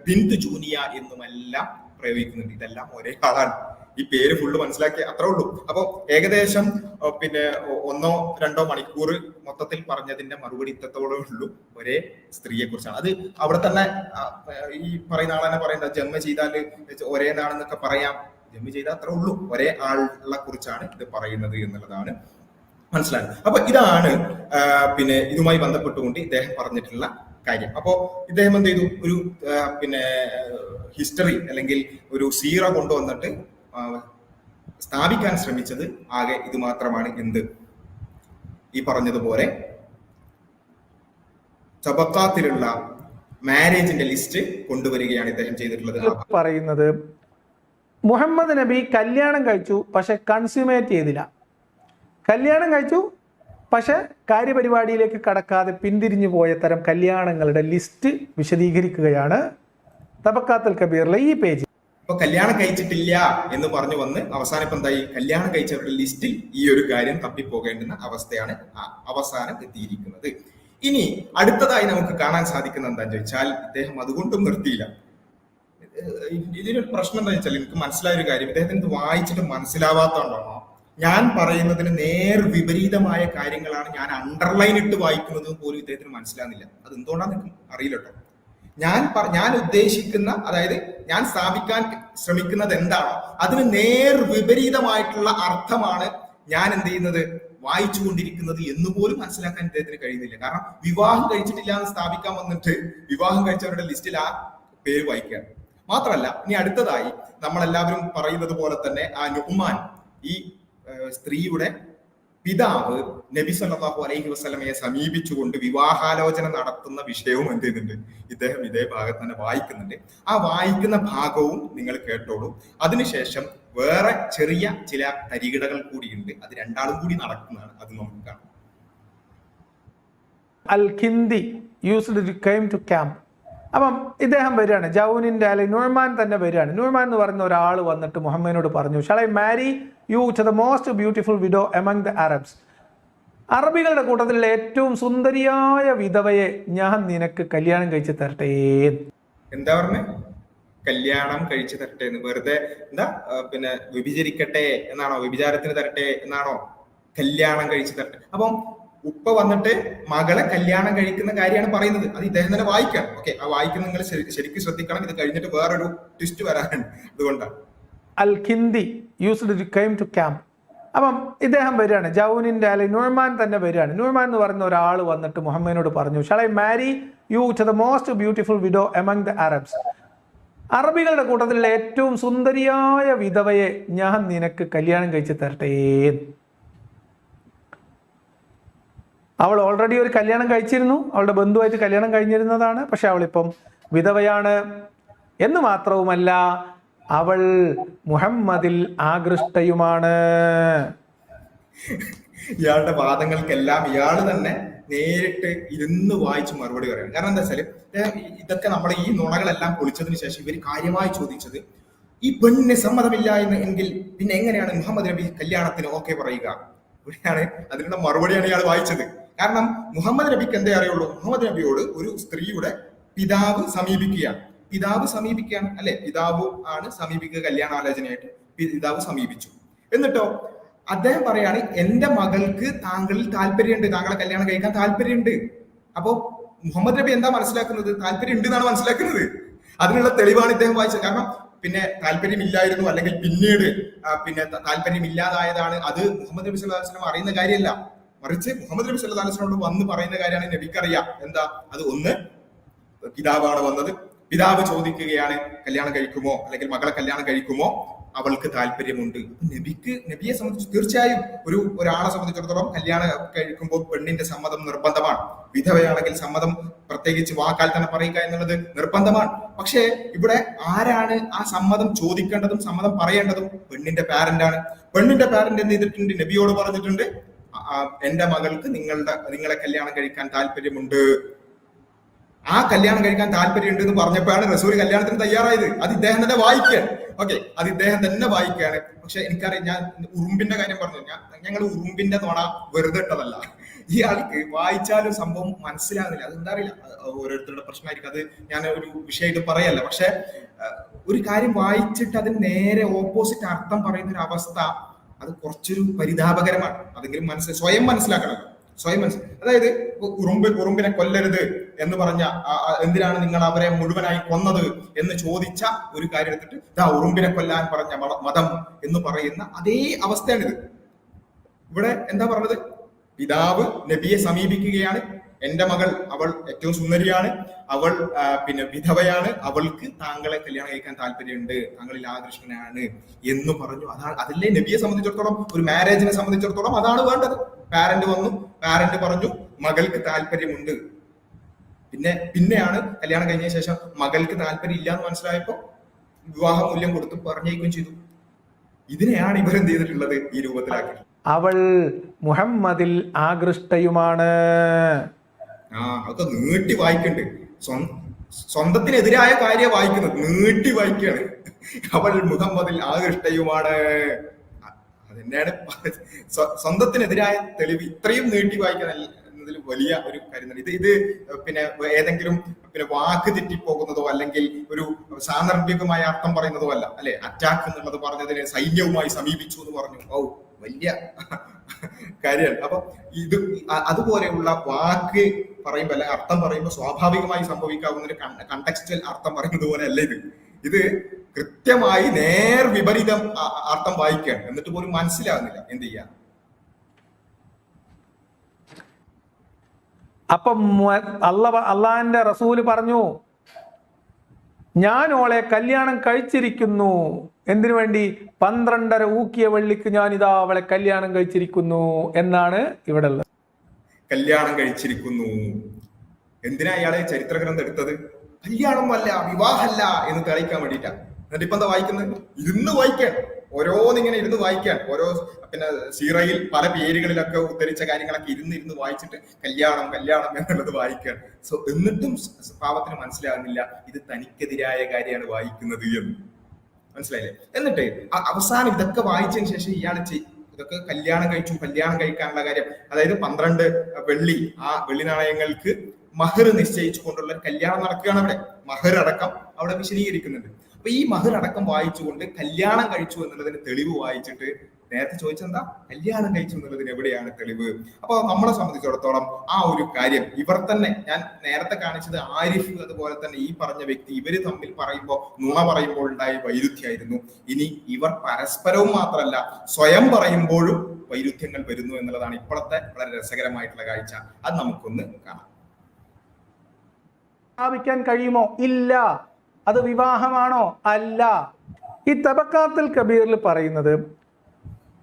ബിന്ത് ജൂനിയ എന്നുമെല്ലാം പ്രയോഗിക്കുന്നുണ്ട്. ഇതെല്ലാം ഒരേ ആളാണ്. ഈ പേര് ഫുള്ള് മനസ്സിലാക്കി അത്രേ ഉള്ളൂ. അപ്പൊ ഏകദേശം പിന്നെ 1-2 മണിക്കൂർ മൊത്തത്തിൽ പറഞ്ഞതിന്റെ മറുപടി ഇത്രത്തോളം ഉള്ളൂ ഒരേ സ്ത്രീയെ കുറിച്ചാണ്. അത് അവിടെ തന്നെ ഈ പറയുന്ന ആളെന്നെ പറയണ്ട, ജന്മ ചെയ്താല് ഒരേതാണെന്നൊക്കെ പറയാം. ജന്മ ചെയ്താൽ അത്രേ ഉള്ളൂ, ഒരേ ആളെ കുറിച്ചാണ് ഇത് പറയുന്നത് എന്നുള്ളതാണ് മനസ്സിലായത്. അപ്പൊ ഇതാണ് പിന്നെ ഇതുമായി ബന്ധപ്പെട്ടുകൊണ്ട് ഇദ്ദേഹം പറഞ്ഞിട്ടുള്ള കാര്യം. അപ്പോ ഇദ്ദേഹം എന്ത് ചെയ്തു, ഒരു പിന്നെ ഹിസ്റ്ററി അല്ലെങ്കിൽ ഒരു സീറ കൊണ്ടുവന്നിട്ട് സ്ഥാപിക്കാൻ ശ്രമിച്ചത് ആകെ ഇത് മാത്രമാണ്. എന്ത്, ഈ പറഞ്ഞതുപോലെ തബക്കാത്തിലുള്ള മാരേജിന്റെ ലിസ്റ്റ് കൊണ്ടുവരികയാണ് ഇദ്ദേഹം ചെയ്തിട്ടുള്ളത്. പറയുന്നത് മുഹമ്മദ് നബി കല്യാണം കഴിച്ചു, പക്ഷെ കൺസ്യൂമേറ്റ് ചെയ്തില്ല. കല്യാണം കഴിച്ചു, പക്ഷെ കാര്യപരിപാടിയിലേക്ക് കടക്കാതെ പിന്തിരിഞ്ഞു പോയ തരം കല്യാണങ്ങളുടെ ലിസ്റ്റ് വിശദീകരിക്കുകയാണ് തബക്കാത്തുൽ കബീറിലെ ഈ പേജ്. അപ്പൊ കല്യാണം കഴിച്ചിട്ടില്ല എന്ന് പറഞ്ഞു വന്ന് അവസാനം ഇപ്പൊ എന്തായി, കല്യാണം കഴിച്ചവരുടെ ലിസ്റ്റിൽ ഈ ഒരു കാര്യം തപ്പിപ്പോകേണ്ടുന്ന അവസ്ഥയാണ് അവസാനം എത്തിയിരിക്കുന്നത്. ഇനി അടുത്തതായി നമുക്ക് കാണാൻ സാധിക്കുന്ന എന്താണെന്ന് ചോദിച്ചാൽ, ഇദ്ദേഹം അതുകൊണ്ടും നിർത്തിയില്ല. ഇതിനൊരു പ്രശ്നം എന്താ വെച്ചാൽ, എനിക്ക് മനസ്സിലായ ഒരു കാര്യം, ഇദ്ദേഹത്തിന് ഇത് വായിച്ചിട്ട് മനസ്സിലാവാത്തോണ്ടാണോ, ഞാൻ പറയുന്നതിന് നേർ വിപരീതമായ കാര്യങ്ങളാണ് ഞാൻ അണ്ടർലൈൻ ഇട്ട് വായിക്കുന്നത് പോലും ഇദ്ദേഹത്തിന് മനസ്സിലാകുന്നില്ല. അത് എന്തുകൊണ്ടാന്ന് എനിക്ക് അറിയില്ല കേട്ടോ. ഞാൻ ഉദ്ദേശിക്കുന്ന, അതായത് ഞാൻ സ്ഥാപിക്കാൻ ശ്രമിക്കുന്നത് എന്താണോ അതിന് നേർ വിപരീതമായിട്ടുള്ള അർത്ഥമാണ് ഞാൻ എന്ത് ചെയ്യുന്നത്, വായിച്ചു കൊണ്ടിരിക്കുന്നത് എന്ന് പോലും മനസ്സിലാക്കാൻ ഇദ്ദേഹത്തിന് കഴിയുന്നില്ല. കാരണം വിവാഹം കഴിച്ചിട്ടില്ല എന്ന് സ്ഥാപിക്കാൻ വന്നിട്ട് വിവാഹം കഴിച്ചവരുടെ ലിസ്റ്റിൽ ആ പേര് വായിക്കുകയാണ്. മാത്രമല്ല, ഇനി അടുത്തതായി നമ്മളെല്ലാവരും പറയുന്നത് പോലെ തന്നെ ആ നുഹ്മാൻ, ഈ സ്ത്രീയുടെ പിതാവ് നബി സല്ലല്ലാഹു അലൈഹി വസല്ലമയെ സമീപിച്ചുകൊണ്ട് വിവാഹാലോചന നടത്തുന്ന വിഷയവും എന്ത് ചെയ്യുന്നുണ്ട്, ഇദ്ദേഹം ഇതേ ഭാഗത്ത് തന്നെ വായിക്കുന്നുണ്ട്. ആ വായിക്കുന്ന ഭാഗവും നിങ്ങൾ കേട്ടോളൂ. അതിനുശേഷം വേറെ ചെറിയ ചില തരികിടകൾ കൂടിയുണ്ട്, അത് രണ്ടാളും കൂടി നടക്കുന്നതാണ്, അത് നമുക്ക് കാണാം. അൽ-കിന്ദി യൂസ്ഡ് കെയിം ടു ക്യാമ്പ്. അപ്പം ഇദ്ദേഹം വരികയാണ്, ജൗനിന്റെ അല്ലെങ്കിൽ നുഅ്മാൻ തന്നെ വരികയാണ്. നുഅ്മാൻ എന്ന് പറയുന്ന ഒരാൾ വന്നിട്ട് മുഹമ്മദിനോട് പറഞ്ഞു, shall I marry you to the most beautiful widow among the Arabs. അറബികളുടെ കൂട്ടത്തിലുള്ള ഏറ്റവും സുന്ദരിയായ വിധവയെ ഞാൻ നിനക്ക് കല്യാണം കഴിച്ച് തരട്ടെ. എന്താ പറഞ്ഞേ, കല്യാണം കഴിച്ചു തരട്ടെ എന്ന്? വെറുതെ എന്താ പിന്നെ വ്യഭിചരിക്കട്ടെ എന്നാണോ, വ്യഭിചാരത്തിന് തരട്ടെ എന്നാണോ, കല്യാണം കഴിച്ചു തരട്ടെ? അപ്പം ഉപ്പ വന്നിട്ട് മകളെ കല്യാണം കഴിക്കുന്ന കാര്യമാണ് പറയുന്നത്. അത് ഇദ്ദേഹം തന്നെ വായിക്കണം. ഓക്കെ, ആ വായിക്കുന്ന നിങ്ങൾ ശരിക്കും ശ്രദ്ധിക്കണം. ഇത് കഴിഞ്ഞിട്ട് വേറൊരു ട്വിസ്റ്റ് വരാനുണ്ട്, അതുകൊണ്ടാണ്. അൽ-കിന്ദി യൂസ്ഡ് കെയിം ടു ക്യാമ്പ്. അപ്പം ഇദ്ദേഹം വരികയാണ്, ജൗനിന്റെ അല്ലെങ്കിൽ നുഅ്മാൻ തന്നെ വരികയാണ്. നുഅ്മാൻ എന്ന് പറയുന്ന ഒരാൾ വന്നിട്ട് മുഹമ്മദിനോട് പറഞ്ഞു, shall I marry you to the most beautiful widow among the Arabs. അറബികളുടെ കൂട്ടത്തിലുള്ള ഏറ്റവും സുന്ദരിയായ വിധവയെ ഞാൻ നിനക്ക് കല്യാണം കഴിച്ച് തരട്ടെ. അവൾ ഓൾറെഡി ഒരു കല്യാണം കഴിച്ചിരുന്നു, അവളുടെ ബന്ധുവായിട്ട് കല്യാണം കഴിഞ്ഞിരുന്നതാണ്. പക്ഷെ അവളിപ്പം വിധവയാണ്. എന്ന് മാത്രവുമല്ല, അവൾ മുഹമ്മദിൽ ആകൃഷ്ടയുമാണ്. ഇയാളുടെ വാദങ്ങൾക്കെല്ലാം ഇയാൾ തന്നെ നേരിട്ട് ഇരുന്ന് വായിച്ച് മറുപടി പറയണം. കാരണം എന്താ വെച്ചാല്, ഇതൊക്കെ നമ്മൾ ഈ നുണകളെല്ലാം പൊളിച്ചതിന് ശേഷം ഇവർ കാര്യമായി ചോദിച്ചത്, ഈ പെണ്ണിന് സമ്മതമില്ല എങ്കിൽ പിന്നെ എങ്ങനെയാണ് മുഹമ്മദ് നബി കല്യാണത്തിന് ഓക്കെ പറയുക? ഇവിടെയാണ് അതിനുള്ള മറുപടിയാണ് ഇയാൾ വായിച്ചത്. കാരണം മുഹമ്മദ് നബിക്ക് എന്തേ അറിയുള്ളൂ, മുഹമ്മദ് നബിയോട് ഒരു സ്ത്രീയുടെ പിതാവ് സമീപിക്കുകയാണ് അല്ലെ, പിതാവ് ആണ് സമീപിക്കുക, കല്യാണാലോചനയായിട്ട് പിതാവ് സമീപിച്ചു. എന്നിട്ടോ അദ്ദേഹം പറയാണ്, എന്റെ മകൾക്ക് താങ്കളിൽ താല്പര്യമുണ്ട്, താങ്കളെ കല്യാണം കഴിക്കാൻ താല്പര്യമുണ്ട്. അപ്പോ മുഹമ്മദ് നബി എന്താ മനസ്സിലാക്കുന്നത്, താല്പര്യം ഉണ്ട് എന്നാണ് മനസ്സിലാക്കുന്നത്. അതിനുള്ള തെളിവാണ് ഇദ്ദേഹം വായിച്ചത്. കാരണം പിന്നെ താല്പര്യമില്ലായിരുന്നു അല്ലെങ്കിൽ പിന്നീട് പിന്നെ താല്പര്യമില്ലാതായതാണ്, അത് മുഹമ്മദ് നബി സല്ലല്ലാഹു അലൈഹി വസല്ലം അറിയുന്ന കാര്യമല്ല. മറിച്ച് മുഹമ്മദ് നബി സല്ലല്ലാഹു അലൈഹി വസല്ലം വന്ന് പറയുന്ന കാര്യമാണ് നബിക്കറിയാം. എന്താ അത്? ഒന്ന്, പിതാവാണ് വന്നത്, പിതാവ് ചോദിക്കുകയാണ് കല്യാണം കഴിക്കുമോ അല്ലെങ്കിൽ മകളെ കല്യാണം കഴിക്കുമോ, അവൾക്ക് താല്പര്യമുണ്ട്. നബിയെ സംബന്ധിച്ച് തീർച്ചയായും ഒരാളെ സംബന്ധിച്ചിടത്തോളം കല്യാണം കഴിക്കുമ്പോൾ പെണ്ണിന്റെ സമ്മതം നിർബന്ധമാണ്. വിധവയാണെങ്കിൽ സമ്മതം പ്രത്യേകിച്ച് വാക്കാൽ തന്നെ പറയുക എന്നുള്ളത് നിർബന്ധമാണ്. പക്ഷേ ഇവിടെ ആരാണ് ആ സമ്മതം ചോദിക്കേണ്ടതും സമ്മതം പറയേണ്ടതും? പെണ്ണിന്റെ പാരന്റാണ്. പെണ്ണിന്റെ പാരന്റ് എന്ത് ചെയ്തിട്ടുണ്ട്? നബിയോട് പറഞ്ഞിട്ടുണ്ട്, എന്റെ മകൾക്ക് നിങ്ങളെ കല്യാണം കഴിക്കാൻ താല്പര്യമുണ്ട്. ആ കല്യാണം കഴിക്കാൻ താല്പര്യമുണ്ട് എന്ന് പറഞ്ഞപ്പോഴാണ് റസൂൽ കല്യാണത്തിന് തയ്യാറായത്. അത് ഇദ്ദേഹം തന്നെ വായിക്കുകയാണ്. ഓക്കെ, അത് ഇദ്ദേഹം തന്നെ വായിക്കുകയാണ്. പക്ഷെ എനിക്കറിയാം, ഞാൻ ഉറുമ്പിന്റെ കാര്യം പറഞ്ഞു, ഞങ്ങൾ ഉറുമ്പിന്റെ നുണ വെറുതെ ഇട്ടതല്ല. ഇയാൾക്ക് വായിച്ചാലും സംഭവം മനസ്സിലാകുന്നില്ല. അതെന്താ അറിയില്ല, ഓരോരുത്തരുടെ പ്രശ്നമായിരിക്കും. അത് ഞാൻ ഒരു വിഷയമായിട്ട് പറയല്ല. പക്ഷെ ഒരു കാര്യം വായിച്ചിട്ട് അതിന് നേരെ ഓപ്പോസിറ്റ് അർത്ഥം പറയുന്ന ഒരു അവസ്ഥ, അത് കുറച്ചൊരു പരിതാപകരമാണ്. അതെങ്കിലും സ്വയം മനസ്സിലാക്കണം. അതായത് ഉറുമ്പിനെ കൊല്ലരുത് എന്ന് പറഞ്ഞ, എന്തിനാണ് നിങ്ങൾ അവരെ മുഴുവനായി കൊന്നത് എന്ന് ചോദിച്ച ഒരു കാര്യം എടുത്തിട്ട് ഉറുമ്പിനെ കൊല്ലാൻ പറഞ്ഞ മതം എന്ന് പറയുന്ന അതേ അവസ്ഥയാണിത്. ഇവിടെ എന്താ പറഞ്ഞത്? പിതാവ് നബിയെ സമീപിക്കുകയാണ്. എന്റെ മകൾ, അവൾ ഏറ്റവും സുന്ദരിയാണ്, അവൾ വിധവയാണ്, അവൾക്ക് താങ്കളെ കല്യാണം കഴിക്കാൻ താല്പര്യമുണ്ട്, താങ്കളിൽ ആകർഷകനാണ് എന്ന് പറഞ്ഞു. അതല്ലേ നബിയെ സംബന്ധിച്ചിടത്തോളം, ഒരു മാരേജിനെ സംബന്ധിച്ചിടത്തോളം അതാണ് വേണ്ടത്. പാരന്റ് വന്നു, പാരന്റ് പറഞ്ഞു മകൾക്ക് താല്പര്യമുണ്ട്. പിന്നെയാണ് കല്യാണം കഴിഞ്ഞ ശേഷം മകൾക്ക് താല്പര്യം ഇല്ല എന്ന് മനസ്സിലായപ്പോ വിവാഹ മൂല്യം കൊടുത്ത് പറഞ്ഞേക്കും ചെയ്തു. ഇതിനെയാണ് ഇവരെന്ത് ചെയ്തിട്ടുള്ളത്? ഈ രൂപത്തിലാക്കി. അവൾ മുഹമ്മദിൽ ആകൃഷ്ടയുമാണ്. അതൊക്കെ നീട്ടി വായിക്കണ്ട്. സ്വന്തത്തിനെതിരായ കാര്യം വായിക്കുന്നത് നീട്ടി വായിക്കാണ്. അവൾ മുഹമ്മദിൽ ആകൃഷ്ടയുമാണ്. അതെന്നെയാണ് സ്വന്തത്തിനെതിരായ തെളിവ് ഇത്രയും നീട്ടി വായിക്കാൻ എന്നതിൽ വലിയ ഒരു കാര്യം. ഇത് ഏതെങ്കിലും വാക്ക് തെറ്റിപ്പോകുന്നതോ അല്ലെങ്കിൽ ഒരു സാന്ദർഭികമായ അർത്ഥം പറയുന്നതോ അല്ല. അല്ലെ, അറ്റാക്ക് എന്നുള്ളത് പറഞ്ഞതിന് സൈന്യവുമായി സമീപിച്ചു എന്ന് പറഞ്ഞു. വലിയ കാര്യമാണ്. അപ്പൊ ഇത് അതുപോലെയുള്ള വാക്ക് പറയുമ്പോ അല്ലെ അർത്ഥം പറയുമ്പോൾ സ്വാഭാവികമായി സംഭവിക്കാവുന്ന ഒരു കണ്ടക്സ്റ്റൽ അർത്ഥം പറയുന്നത് പോലെ അല്ല ഇത് കൃത്യമായി നേർ വിപരീതം അർത്ഥം വായിക്കുകയാണ്. എന്നിട്ട് പോലും മനസ്സിലാകുന്നില്ല. എന്ത് ചെയ്യാം? അപ്പം അള്ളാന്റെ റസൂല് പറഞ്ഞു, ഞാൻ ഓളെ കല്യാണം കഴിച്ചിരിക്കുന്നു. എന്തിനു വേണ്ടി? 12.5 ഊക്കിയ വെള്ളിക്ക് ഞാൻ ഇതാ അവളെ കല്യാണം കഴിച്ചിരിക്കുന്നു എന്നാണ് ഇവിടെ ഉള്ളത്. കല്യാണം കഴിച്ചിരിക്കുന്നു. എന്തിനാ ഇയാളെ ചരിത്ര ഗ്രന്ഥം എടുത്തത്? കല്യാണം അല്ല, വിവാഹമല്ല എന്ന് തെളിയിക്കാൻ വേണ്ടിയിട്ടാ. എന്നിട്ട് ഇപ്പൊ എന്താ വായിക്കുന്നത്? ഇരുന്ന് വായിക്കാൻ, ഓരോന്നിങ്ങനെ ഇരുന്ന് വായിക്കാൻ. ഓരോ സീറയിൽ പല പേരുകളിലൊക്കെ ഉദ്ധരിച്ച കാര്യങ്ങളൊക്കെ ഇരുന്ന് വായിച്ചിട്ട് കല്യാണം എന്നുള്ളത് വായിക്കാൻ. എന്നിട്ടും പാവത്തിന് മനസ്സിലാകുന്നില്ല ഇത് തനിക്കെതിരായ കാര്യമാണ് വായിക്കുന്നത് എന്ന്. മനസ്സിലായില്ലേ? എന്നിട്ട് അവസാനം ഇതൊക്കെ വായിച്ചതിന് ശേഷം ഇയാൾ ഇതൊക്കെ കല്യാണം കഴിക്കാനുള്ള കാര്യം, അതായത് 12 വെള്ളി, ആ വെള്ളി നാണയങ്ങൾക്ക് മഹർ നിശ്ചയിച്ചു കൊണ്ടുള്ള കല്യാണം നടക്കുകയാണ്. അവിടെ മഹർ അടക്കം അവിടെ വിശദീകരിക്കുന്നുണ്ട്. അപ്പൊ ഈ മഹർ അടക്കം വായിച്ചുകൊണ്ട് കല്യാണം കഴിച്ചു എന്നുള്ളതിന് തെളിവ് വായിച്ചിട്ട് നേരത്തെ ചോദിച്ചെന്താ കല്യാണം കഴിച്ചു എന്നുള്ളതിന് എവിടെയാണ് തെളിവ്? അപ്പൊ നമ്മളെ സംബന്ധിച്ചിടത്തോളം ആ ഒരു കാര്യം ഇവർ തന്നെ, ഞാൻ നേരത്തെ കാണിച്ചത് ആരിഫ്, അതുപോലെ തന്നെ ഈ പറഞ്ഞ വ്യക്തി, ഇവര് തമ്മിൽ നുണ പറയുമ്പോൾ ഉണ്ടായ വൈരുദ്ധ്യമായിരുന്നു. ഇനി ഇവർ പരസ്പരവും മാത്രമല്ല സ്വയം പറയുമ്പോഴും വൈരുദ്ധ്യങ്ങൾ വരുന്നു എന്നുള്ളതാണ് ഇപ്പോഴത്തെ വളരെ രസകരമായിട്ടുള്ള കാഴ്ച. അത് നമുക്കൊന്ന് കാണാം. സ്ഥാപിക്കാൻ കഴിയുമോ? ഇല്ല. അത് വിവാഹമാണോ? അല്ല. ഈ തബക്കാത്തുൽ കബീറിൽ പറയുന്നത്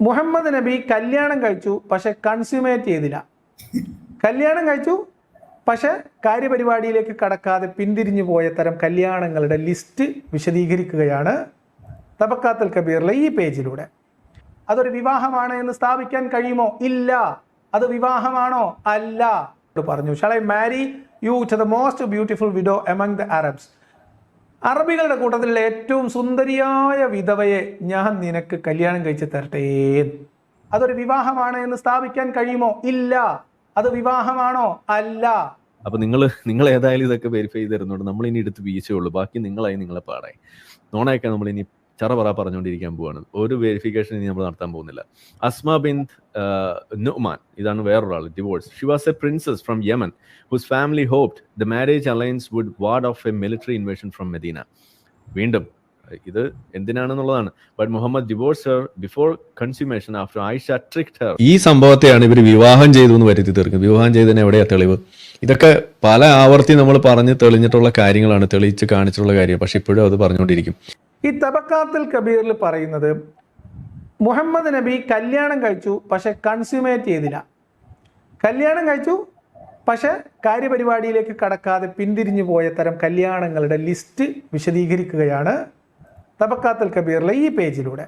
മുഹമ്മദ് നബി കല്യാണം കഴിച്ചു, പക്ഷെ കൺസ്യൂമേറ്റ് ചെയ്തില്ല. കല്യാണം കഴിച്ചു, പക്ഷെ കാര്യപരിപാടിയിലേക്ക് കടക്കാതെ പിന്തിരിഞ്ഞു പോയ തരം കല്യാണങ്ങളുടെ ലിസ്റ്റ് വിശദീകരിക്കുകയാണ് തബക്കാത്തുൽ കബീറിലെ ഈ പേജിലൂടെ. അതൊരു വിവാഹമാണ് എന്ന് സ്ഥാപിക്കാൻ കഴിയുമോ? ഇല്ല. അത് വിവാഹമാണോ? അല്ല. പറഞ്ഞു, shall I marry you to the most beautiful widow among the Arabs. അറബികളുടെ കൂട്ടത്തിലുള്ള ഏറ്റവും സുന്ദരിയായ വിധവയെ ഞാൻ നിനക്ക് കല്യാണം കഴിച്ച് തരട്ടെ. അതൊരു വിവാഹമാണ് എന്ന് സ്ഥാപിക്കാൻ കഴിയുമോ? ഇല്ല. അത് വിവാഹമാണോ? അല്ല. അപ്പൊ നിങ്ങൾ ഏതായാലും ഇതൊക്കെ വെരിഫൈ ചെയ്ത് തരുന്നുണ്ട്. നമ്മൾ ഇനി എടുത്ത് വീഴ്ചയുള്ളൂ, ബാക്കി നിങ്ങളെ പാടായി. നോണയൊക്കെ നമ്മൾ ഇനി ചറപറ പറഞ്ഞുകൊണ്ടിരിക്കാൻ പോവാണ്. ഒരു വെരിഫിക്കേഷൻ ഇനി നമ്മൾ നടത്താൻ പോകുന്നില്ല. അസ്മ ബിൻത് നുഅ്മാൻ, ഇതാണ് വേറൊരാൾ, divorce. She was A princess from Yemen whose family hoped the marriage alliance would ward off a military invasion from Medina. വീണ്ടും ഇത് എന്തിനാണെന്നുള്ളതാണ്. But Muhammad divorced her before consummation after Aisha tricked her. ഈ സംഭവത്തെയാണ് ഇവർ വിവാഹം ചെയ്തു എന്ന് വരുത്തി തീർക്കുന്നത്. വിവാഹം ചെയ്തതിന് എവിടെയാ തെളിവ്? ഇതൊക്കെ പല ആവർത്തി നമ്മൾ പറഞ്ഞ് തെളിഞ്ഞിട്ടുള്ള കാര്യങ്ങളാണ്, തെളിയിച്ച് കാണിച്ചിട്ടുള്ള കാര്യം. പക്ഷെ ഇപ്പോഴും അത് പറഞ്ഞുകൊണ്ടിരിക്കും. ഈ തബക്കാത്തുൽ കബീറിൽ പറയുന്നത് മുഹമ്മദ് നബി കല്യാണം കഴിച്ചു, പക്ഷെ കൺസ്യൂമേറ്റ് ചെയ്തില്ല. കല്യാണം കഴിച്ചു, പക്ഷെ കാര്യപരിപാടിയിലേക്ക് കടക്കാതെ പിന്തിരിഞ്ഞു പോയ തരം കല്യാണങ്ങളുടെ ലിസ്റ്റ് വിശദീകരിക്കുകയാണ് തബക്കാത്തുൽ കബീറിലെ ഈ പേജിലൂടെ.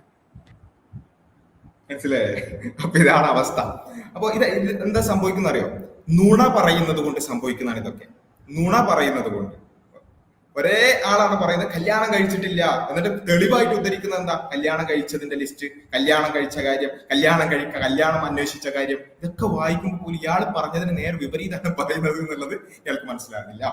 മനസ്സിലായേ? അപ്പൊ ഇതാണ് അവസ്ഥ. അപ്പൊ ഇത് എന്താ സംഭവിക്കുന്ന അറിയോ? നുണ പറയുന്നത് കൊണ്ട് സംഭവിക്കുന്നതാണ് ഇതൊക്കെ. നുണ പറയുന്നത് കൊണ്ട്. ഒരേ ആളാണ് പറയുന്നത് കല്യാണം കഴിച്ചിട്ടില്ല, എന്നിട്ട് തെളിവായിട്ട് ഉദ്ധരിക്കുന്നത് എന്താ? കല്യാണം കഴിച്ചതിന്റെ ലിസ്റ്റ്, കല്യാണം കഴിച്ച കാര്യം, കല്യാണം അന്വേഷിച്ച കാര്യം. ഇതൊക്കെ വായിക്കുമ്പോൾ പോലും ഇയാൾ പറഞ്ഞതിന് നേരെ വിപരീതമാണ് പറയുന്നത് എന്നുള്ളത് ഇയാൾക്ക് മനസ്സിലാകുന്നില്ല.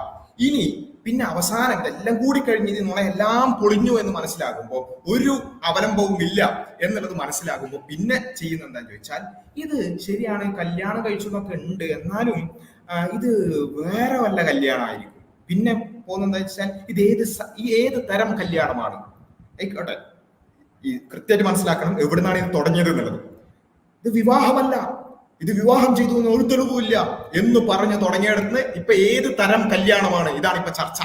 ഇനി പിന്നെ അവസാനം എല്ലാം കൂടി കഴിഞ്ഞ് ഇനി നുണയെല്ലാം പൊളിഞ്ഞു എന്ന് മനസ്സിലാകുമ്പോൾ, ഒരു അവലംബവും ഇല്ല എന്നുള്ളത് മനസ്സിലാകുമ്പോൾ പിന്നെ ചെയ്യുന്ന എന്താന്ന് ചോദിച്ചാൽ, ഇത് ശരിയാണ് കല്യാണം കഴിച്ചതൊക്കെ ഉണ്ട്, എന്നാലും ഇത് വേറെ വല്ല കല്യാണമായിരിക്കും. പിന്നെ പോകുന്നത് വെച്ചാൽ ഇത് ഏത് തരം കല്യാണമാണ്? ആയിക്കോട്ടെ, ഈ കൃത്യമായിട്ട് മനസ്സിലാക്കണം എവിടുന്നാണ് ഇത് തുടങ്ങിയത് എന്നുള്ളത്. ഇത് വിവാഹമല്ല, ഇത് വിവാഹം ചെയ്തു എന്ന് ഒരു തെളിവുമില്ല എന്ന് പറഞ്ഞ് തുടങ്ങിയെടുത്ത് ഇപ്പൊ ഏത് തരം കല്യാണമാണ്? ഇതാണ് ഇപ്പൊ ചർച്ച.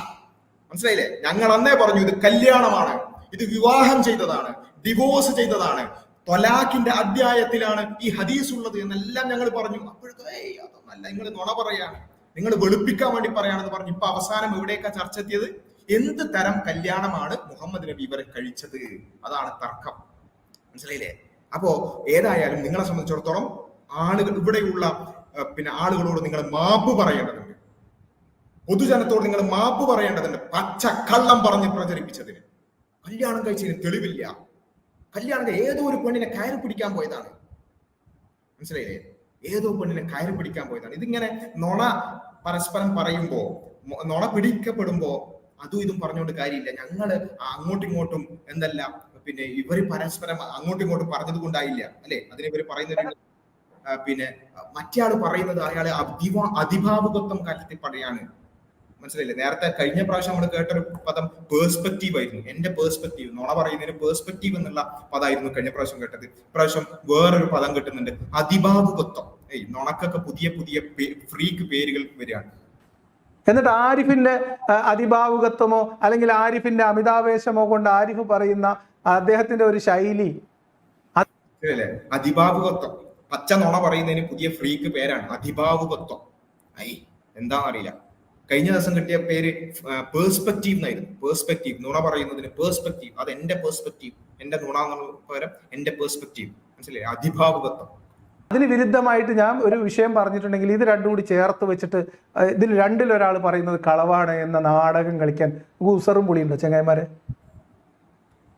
മനസ്സിലായില്ലേ? ഞങ്ങൾ അന്നേ പറഞ്ഞു ഇത് കല്യാണമാണ്, ഇത് വിവാഹം ചെയ്തതാണ്, ഡിവോഴ്സ് ചെയ്തതാണ്, തൊലാഖിന്റെ അധ്യായത്തിലാണ് ഈ ഹദീസ് ഉള്ളത് എന്നെല്ലാം ഞങ്ങൾ പറഞ്ഞു. അപ്പോഴത്തെ അതൊന്നല്ല, നിങ്ങൾ നുണ പറയാണ്, നിങ്ങൾ വെളുപ്പിക്കാൻ വേണ്ടി പറയാണെന്ന് പറഞ്ഞു. ഇപ്പൊ അവസാനം എവിടേക്കാ ചർച്ച എത്തിയത്? എന്ത് തരം കല്യാണമാണ് മുഹമ്മദ് നബി ഇവരെ കഴിച്ചത്? അതാണ് തർക്കം. മനസ്സിലായില്ലേ? അപ്പോ ഏതായാലും നിങ്ങളെ സംബന്ധിച്ചിടത്തോളം ഇവിടെയുള്ള ആളുകളോട് നിങ്ങൾ മാപ്പ് പറയേണ്ടതുണ്ട്, പൊതുജനത്തോട് നിങ്ങൾ മാപ്പ് പറയേണ്ടതുണ്ട്. പച്ച കള്ളം പറഞ്ഞ് പ്രചരിപ്പിച്ചതിന്, കല്യാണം കഴിച്ചതിന് തെളിവില്ല, കല്യാണം ഏതോ ഒരു പെണ്ണിനെ കയറി പിടിക്കാൻ പോയതാണ്. മനസ്സിലായില്ലേ? ഏതോ പെണ്ണിനെ കയറി പിടിക്കാൻ പോയതാണ്. ഇതിങ്ങനെ നുണ പരസ്പരം പറയുമ്പോ, നുണ പിടിക്കപ്പെടുമ്പോ അതും ഇതും പറഞ്ഞുകൊണ്ട് കാര്യമില്ല. ഞങ്ങള് അങ്ങോട്ടും ഇങ്ങോട്ടും എന്തല്ല ഇവര് പരസ്പരം അങ്ങോട്ടും ഇങ്ങോട്ടും പറഞ്ഞത് കൊണ്ടായില്ല അല്ലെ? അതിന് ഇവര് പറയുന്നത് മറ്റേ ആള് പറയുന്നത് അയാള് അതിഭാവുകത്വം കാര്യത്തിൽ പറയാണ്. മനസ്സിലായില്ലേ? നേരത്തെ കഴിഞ്ഞ പ്രാവശ്യം നമ്മൾ കേട്ടൊരു പദം പേഴ്സ്പെക്റ്റീവ് ആയിരുന്നു. എന്റെ പേഴ്സ്പെക്റ്റീവ്, നുണ പറയുന്നതിന് പേഴ്സ്പെക്റ്റീവ് എന്നുള്ള പദമായിരുന്നു കഴിഞ്ഞ പ്രാവശ്യം കേട്ടത്. ഇപ്രാവശ്യം വേറൊരു പദം കിട്ടുന്നുണ്ട്, അതിഭാവുകത്വം. നുണക്കൊക്കെ പുതിയ പുതിയ ഫ്രീക്ക് പേരുകൾ വരികയാണ്. എന്നിട്ട് ആരിഫിന്റെ അതിഭാവുകത്വമോ അല്ലെങ്കിൽ ആരിഫിന്റെ അമിതാവേശമോ കൊണ്ട് ആരിഫ് പറയുന്ന അദ്ദേഹത്തിന്റെ ഒരു ശൈലി, അതിഭാവുകത്വം. പച്ച നുണ പറയുന്നതിന് പുതിയ ഫ്രീക്ക് പേരാണ് അതിഭാവുകത്വം. എന്താണെന്നറിയില്ല. കഴിഞ്ഞ ദിവസം കിട്ടിയ പേര് പേഴ്സ്പെക്റ്റീവ് എന്നായിരുന്നു. പേഴ്സ്പെക്റ്റീവ്, നുണ പറയുന്നതിന് പേഴ്സ്പെക്റ്റീവ്. അത് എന്റെ പേഴ്സ്പെക്റ്റീവ്, എന്റെ നുണ എന്നുള്ള പകരം എന്റെ പേഴ്സ്പെക്റ്റീവ്. മനസ്സിലായി? അതിഭാവുകത്വം. അതിന് വിരുദ്ധമായിട്ട് ഞാൻ ഒരു വിഷയം പറഞ്ഞിട്ടുണ്ടെങ്കിൽ ഇത് രണ്ടും കൂടി ചേർത്ത് വെച്ചിട്ട് ഇതിൽ രണ്ടിലൊരാൾ പറയുന്നത് കളവാണ് എന്ന നാടകം കളിക്കാൻ ഉസറും പുളിയുണ്ടോ ചങ്ങായിമാരെ?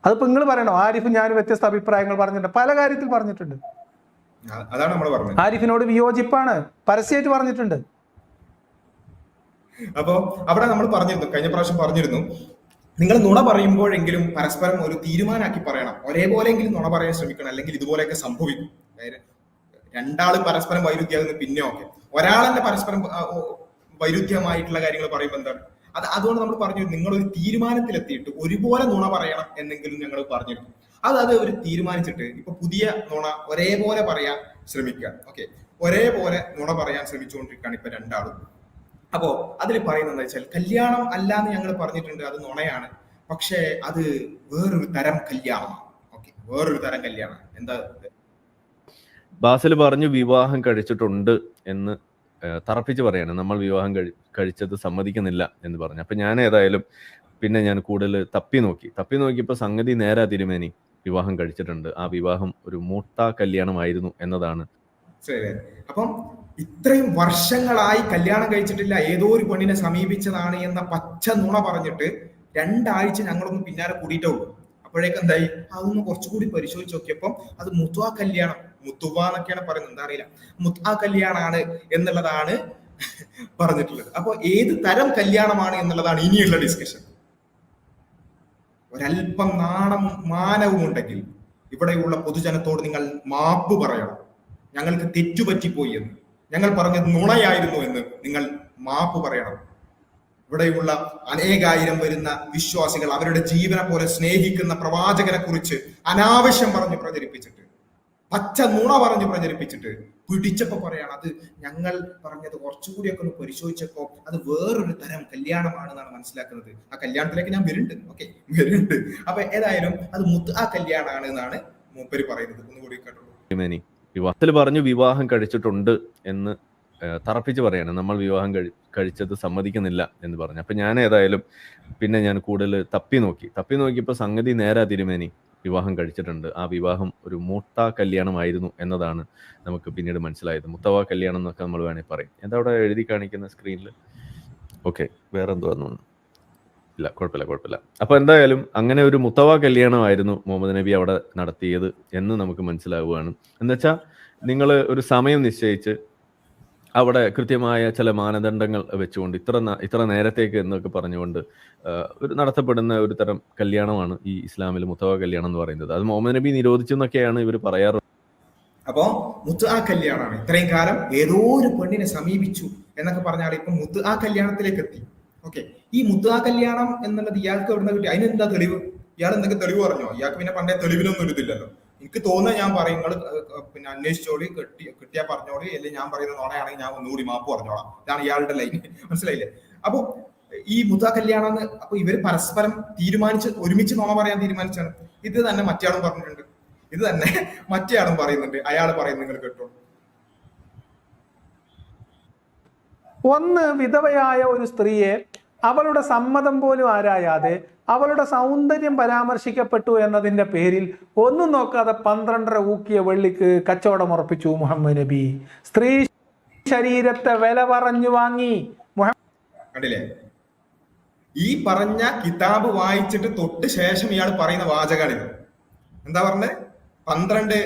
അതിപ്പോ നിങ്ങൾ പറയണോ? ആരിഫ് ഞാൻ വ്യത്യസ്ത അഭിപ്രായങ്ങൾ പറഞ്ഞിട്ടുണ്ട്, പല കാര്യത്തിൽ പറഞ്ഞിട്ടുണ്ട്. അതാണ് നമ്മൾ പറഞ്ഞത്. ആരിഫിനോട് വിയോജിപ്പാണ്, പരസ്യമായിട്ട് പറഞ്ഞിട്ടുണ്ട്. അപ്പോ അവിടെ നമ്മൾ പറഞ്ഞിരുന്നു, കഴിഞ്ഞ പ്രാവശ്യം പറഞ്ഞിരുന്നു, നിങ്ങൾ നുണ പറയുമ്പോഴെങ്കിലും പരസ്പരം ഒരു തീരുമാനമാക്കി പറയണം. ഒരേപോലെയെങ്കിലും നുണ പറയാൻ ശ്രമിക്കണം, അല്ലെങ്കിൽ ഇതുപോലെയൊക്കെ സംഭവിക്കും. അതായത് രണ്ടാള് പരസ്പരം വൈരുദ്ധ്യമാകുന്ന പിന്നെ ഓക്കെ, ഒരാളെന്നെ പരസ്പരം വൈരുദ്ധ്യമായിട്ടുള്ള കാര്യങ്ങൾ പറയുമ്പോൾ എന്താണ് അതുകൊണ്ട് നമ്മൾ പറഞ്ഞു, നിങ്ങളൊരു തീരുമാനത്തിലെത്തിയിട്ട് ഒരുപോലെ നുണ പറയണം എന്നെങ്കിലും ഞങ്ങൾ പറഞ്ഞിരുന്നു. അത് ഒരു തീരുമാനിച്ചിട്ട് ഇപ്പൊ പുതിയ നുണ ഒരേപോലെ പറയാൻ ശ്രമിക്കുക. ഓക്കെ, ഒരേപോലെ നുണ പറയാൻ ശ്രമിച്ചുകൊണ്ടിരിക്കുകയാണ് ഇപ്പൊ രണ്ടാളും. അപ്പോ അതിൽ പറയുന്നത് എന്താ വെച്ചാൽ, കല്യാണം അല്ലാന്ന് ഞങ്ങൾ പറഞ്ഞിട്ടുണ്ട്, അത് നുണയാണ്, പക്ഷെ അത് വേറൊരു തരം കല്യാണമാണ്. ഓക്കെ, വേറൊരു തരം കല്യാണം. എന്താ ബാസിൽ പറഞ്ഞു വിവാഹം കഴിച്ചിട്ടുണ്ട് എന്ന് തറപ്പിച്ച് പറയാണ്. നമ്മൾ വിവാഹം കഴിച്ചത് സമ്മതിക്കുന്നില്ല എന്ന് പറഞ്ഞു. അപ്പൊ ഞാൻ ഏതായാലും പിന്നെ ഞാൻ കൂടുതൽ തപ്പി നോക്കിയപ്പോൾ സംഗതി നേരാ തിരുമേനി, വിവാഹം കഴിച്ചിട്ടുണ്ട്. ആ വിവാഹം ഒരു മൂട്ട കല്യാണമായിരുന്നു എന്നതാണ്. അപ്പം ഇത്രയും വർഷങ്ങളായി കല്യാണം കഴിച്ചിട്ടില്ല, ഏതോ ഒരു പെണ്ണിനെ സമീപിച്ചതാണ് എന്ന പച്ച നുണ പറഞ്ഞിട്ട് 2 ആഴ്ച ഞങ്ങളൊന്നും പിന്നാലെ കൂടിയിട്ടേ ഉള്ളൂ. അപ്പോഴേക്കും എന്തായി? അതൊന്ന് കുറച്ചുകൂടി പരിശോധിച്ച് നോക്കിയപ്പം അത് മുത്വ കല്യാണം, മുത്തുവ എന്നൊക്കെയാണ് പറയുന്നത്, എന്താ അറിയില്ല, മുത്വ കല്യാണാണ് എന്നുള്ളതാണ് പറഞ്ഞിട്ടുള്ളത്. അപ്പൊ ഏത് തരം കല്യാണമാണ് എന്നുള്ളതാണ് ഇനിയുള്ള ഡിസ്കഷൻ. ഒരല്പം നാണവും മാനവും ഉണ്ടെങ്കിൽ ഇവിടെയുള്ള പൊതുജനത്തോട് നിങ്ങൾ മാപ്പ് പറയണം. ഞങ്ങൾക്ക് തെറ്റുപറ്റിപ്പോയി എന്ന്, ഞങ്ങൾ പറഞ്ഞത് നുണയായിരുന്നു എന്ന് നിങ്ങൾ മാപ്പ് പറയണം. ഇവിടെയുള്ള അനേകായിരം വരുന്ന വിശ്വാസികൾ അവരുടെ ജീവനെ പോലെ സ്നേഹിക്കുന്ന പ്രവാചകനെ കുറിച്ച് അനാവശ്യം പറഞ്ഞ് പ്രചരിപ്പിച്ചിട്ട്, പച്ച നുണ പറഞ്ഞ് പ്രചരിപ്പിച്ചിട്ട് പിടിച്ചപ്പോ പറയാണ് അത് ഞങ്ങൾ പറഞ്ഞത് കുറച്ചുകൂടിയൊക്കെ ഒന്ന് പരിശോധിച്ചപ്പോ അത് വേറൊരു തരം കല്യാണമാണെന്നാണ് മനസ്സിലാക്കുന്നത്. ആ കല്യാണത്തിലേക്ക് ഞാൻ വരുന്നുണ്ട്. അപ്പൊ ഏതായാലും അത് മുത്അ കല്യാണമാണ് എന്നാണ് മൂപ്പര് പറയുന്നത്. ഒന്നുകൂടി കേട്ടോളൂ. വിവാഹത്തിൽ പറഞ്ഞു വിവാഹം കഴിച്ചിട്ടുണ്ട് എന്ന് തറപ്പിച്ച് പറയാണ്. നമ്മൾ വിവാഹം കഴിച്ചത് സമ്മതിക്കുന്നില്ല എന്ന് പറഞ്ഞു. അപ്പൊ ഞാൻ ഏതായാലും പിന്നെ ഞാൻ കൂടുതൽ തപ്പി നോക്കിയപ്പോൾ സംഗതി നേരാ തിരുമേനി, വിവാഹം കഴിച്ചിട്ടുണ്ട്. ആ വിവാഹം ഒരു മൂട്ട കല്യാണമായിരുന്നു എന്നതാണ് നമുക്ക് പിന്നീട് മനസ്സിലായത്. മുത്തവ കല്യാണം എന്നൊക്കെ നമ്മൾ വേണമെങ്കിൽ പറയും. എന്താ അവിടെ എഴുതി കാണിക്കുന്ന സ്ക്രീനിൽ? ഓക്കെ, വേറെ എന്തോ തോന്നുന്നു. ഇല്ല, കുഴപ്പമില്ല. അപ്പൊ എന്തായാലും അങ്ങനെ ഒരു മുത്തവ കല്യാണമായിരുന്നു മുഹമ്മദ് നബി അവിടെ നടത്തിയത് എന്ന് നമുക്ക് മനസ്സിലാവുകയാണ്. എന്നുവെച്ചാൽ നിങ്ങൾ ഒരു സമയം നിശ്ചയിച്ച് അവിടെ കൃത്യമായ ചില മാനദണ്ഡങ്ങൾ വെച്ചുകൊണ്ട് ഇത്ര നേരത്തേക്ക് എന്നൊക്കെ പറഞ്ഞുകൊണ്ട് ഒരു നടത്തപ്പെടുന്ന ഒരു തരം കല്യാണമാണ് ഈ ഇസ്ലാമിൽ മുത്തവ കല്യാണം എന്ന് പറയുന്നത്. അത് മുഹമ്മദ് നബി നിരോധിച്ചു എന്നൊക്കെയാണ് ഇവർ പറയാറ്. അപ്പോ മുത്അ കല്യാണമാണ്. ഇത്രയും കാലം ഏതോ ഒരു പെണ്ണിനെ സമീപിച്ചു എന്നൊക്കെ പറഞ്ഞാൽ ഇപ്പൊ മുത്അ കല്യാണത്തിലേക്ക് എത്തി. ഓക്കെ, ഈ മുത്അ കല്യാണം എന്നുള്ളത് ഇയാൾക്ക് എവിടെ നിന്ന് കിട്ടി? അതിനെന്താ തെളിവ്? ഇയാൾ എന്തൊക്കെ തെളിവ് പറഞ്ഞോ? ഇയാൾക്ക് പിന്നെ പണ്ടേ തെളിവിനൊന്നും ഒരു ഇതില്ലല്ലോ. എനിക്ക് തോന്നുന്നത് ഞാൻ പറയും, നിങ്ങൾ പിന്നെ അന്വേഷിച്ചോളി, കിട്ടിയാ പറഞ്ഞോളി, അല്ലെങ്കിൽ ഞാൻ പറയുന്ന നോണയാണെങ്കിൽ ഞാൻ ഒന്നുകൂടി മാപ്പ് പറഞ്ഞോളാം. ഇതാണ് ഇയാളുടെ ലൈൻ. മനസ്സിലായില്ലേ? അപ്പൊ ഈ മുത്അ കല്യാണം അപ്പൊ ഇവര് പരസ്പരം ഒരുമിച്ച് നോണ പറയാൻ തീരുമാനിച്ചാണ്. ഇത് തന്നെ മറ്റേയാളും പറഞ്ഞിട്ടുണ്ട്, ഇത് തന്നെ മറ്റേയാളും പറയുന്നുണ്ട്, അയാൾ പറയുന്നത് നിങ്ങൾ കേട്ടോ. ഒന്ന്, വിധവയായ ഒരു സ്ത്രീയെ അവളുടെ സമ്മതം പോലും ആരായാതെ അവളുടെ സൗന്ദര്യം പരാമർശിക്കപ്പെട്ടു എന്നതിന്റെ പേരിൽ ഒന്നും നോക്കാതെ 12.5 ഊക്കിയ വെള്ളിക്ക് കച്ചവടം ഉറപ്പിച്ചു മുഹമ്മദ് നബി. സ്ത്രീ ശരീരത്തെ വില പറഞ്ഞു വാങ്ങി. കണ്ടില്ലേ? ഈ പറഞ്ഞ കിതാബ് വായിച്ചിട്ട് തൊട്ട് ശേഷം ഇയാൾ പറയുന്ന വാചകാണിത്. എന്താ പറഞ്ഞത്? 12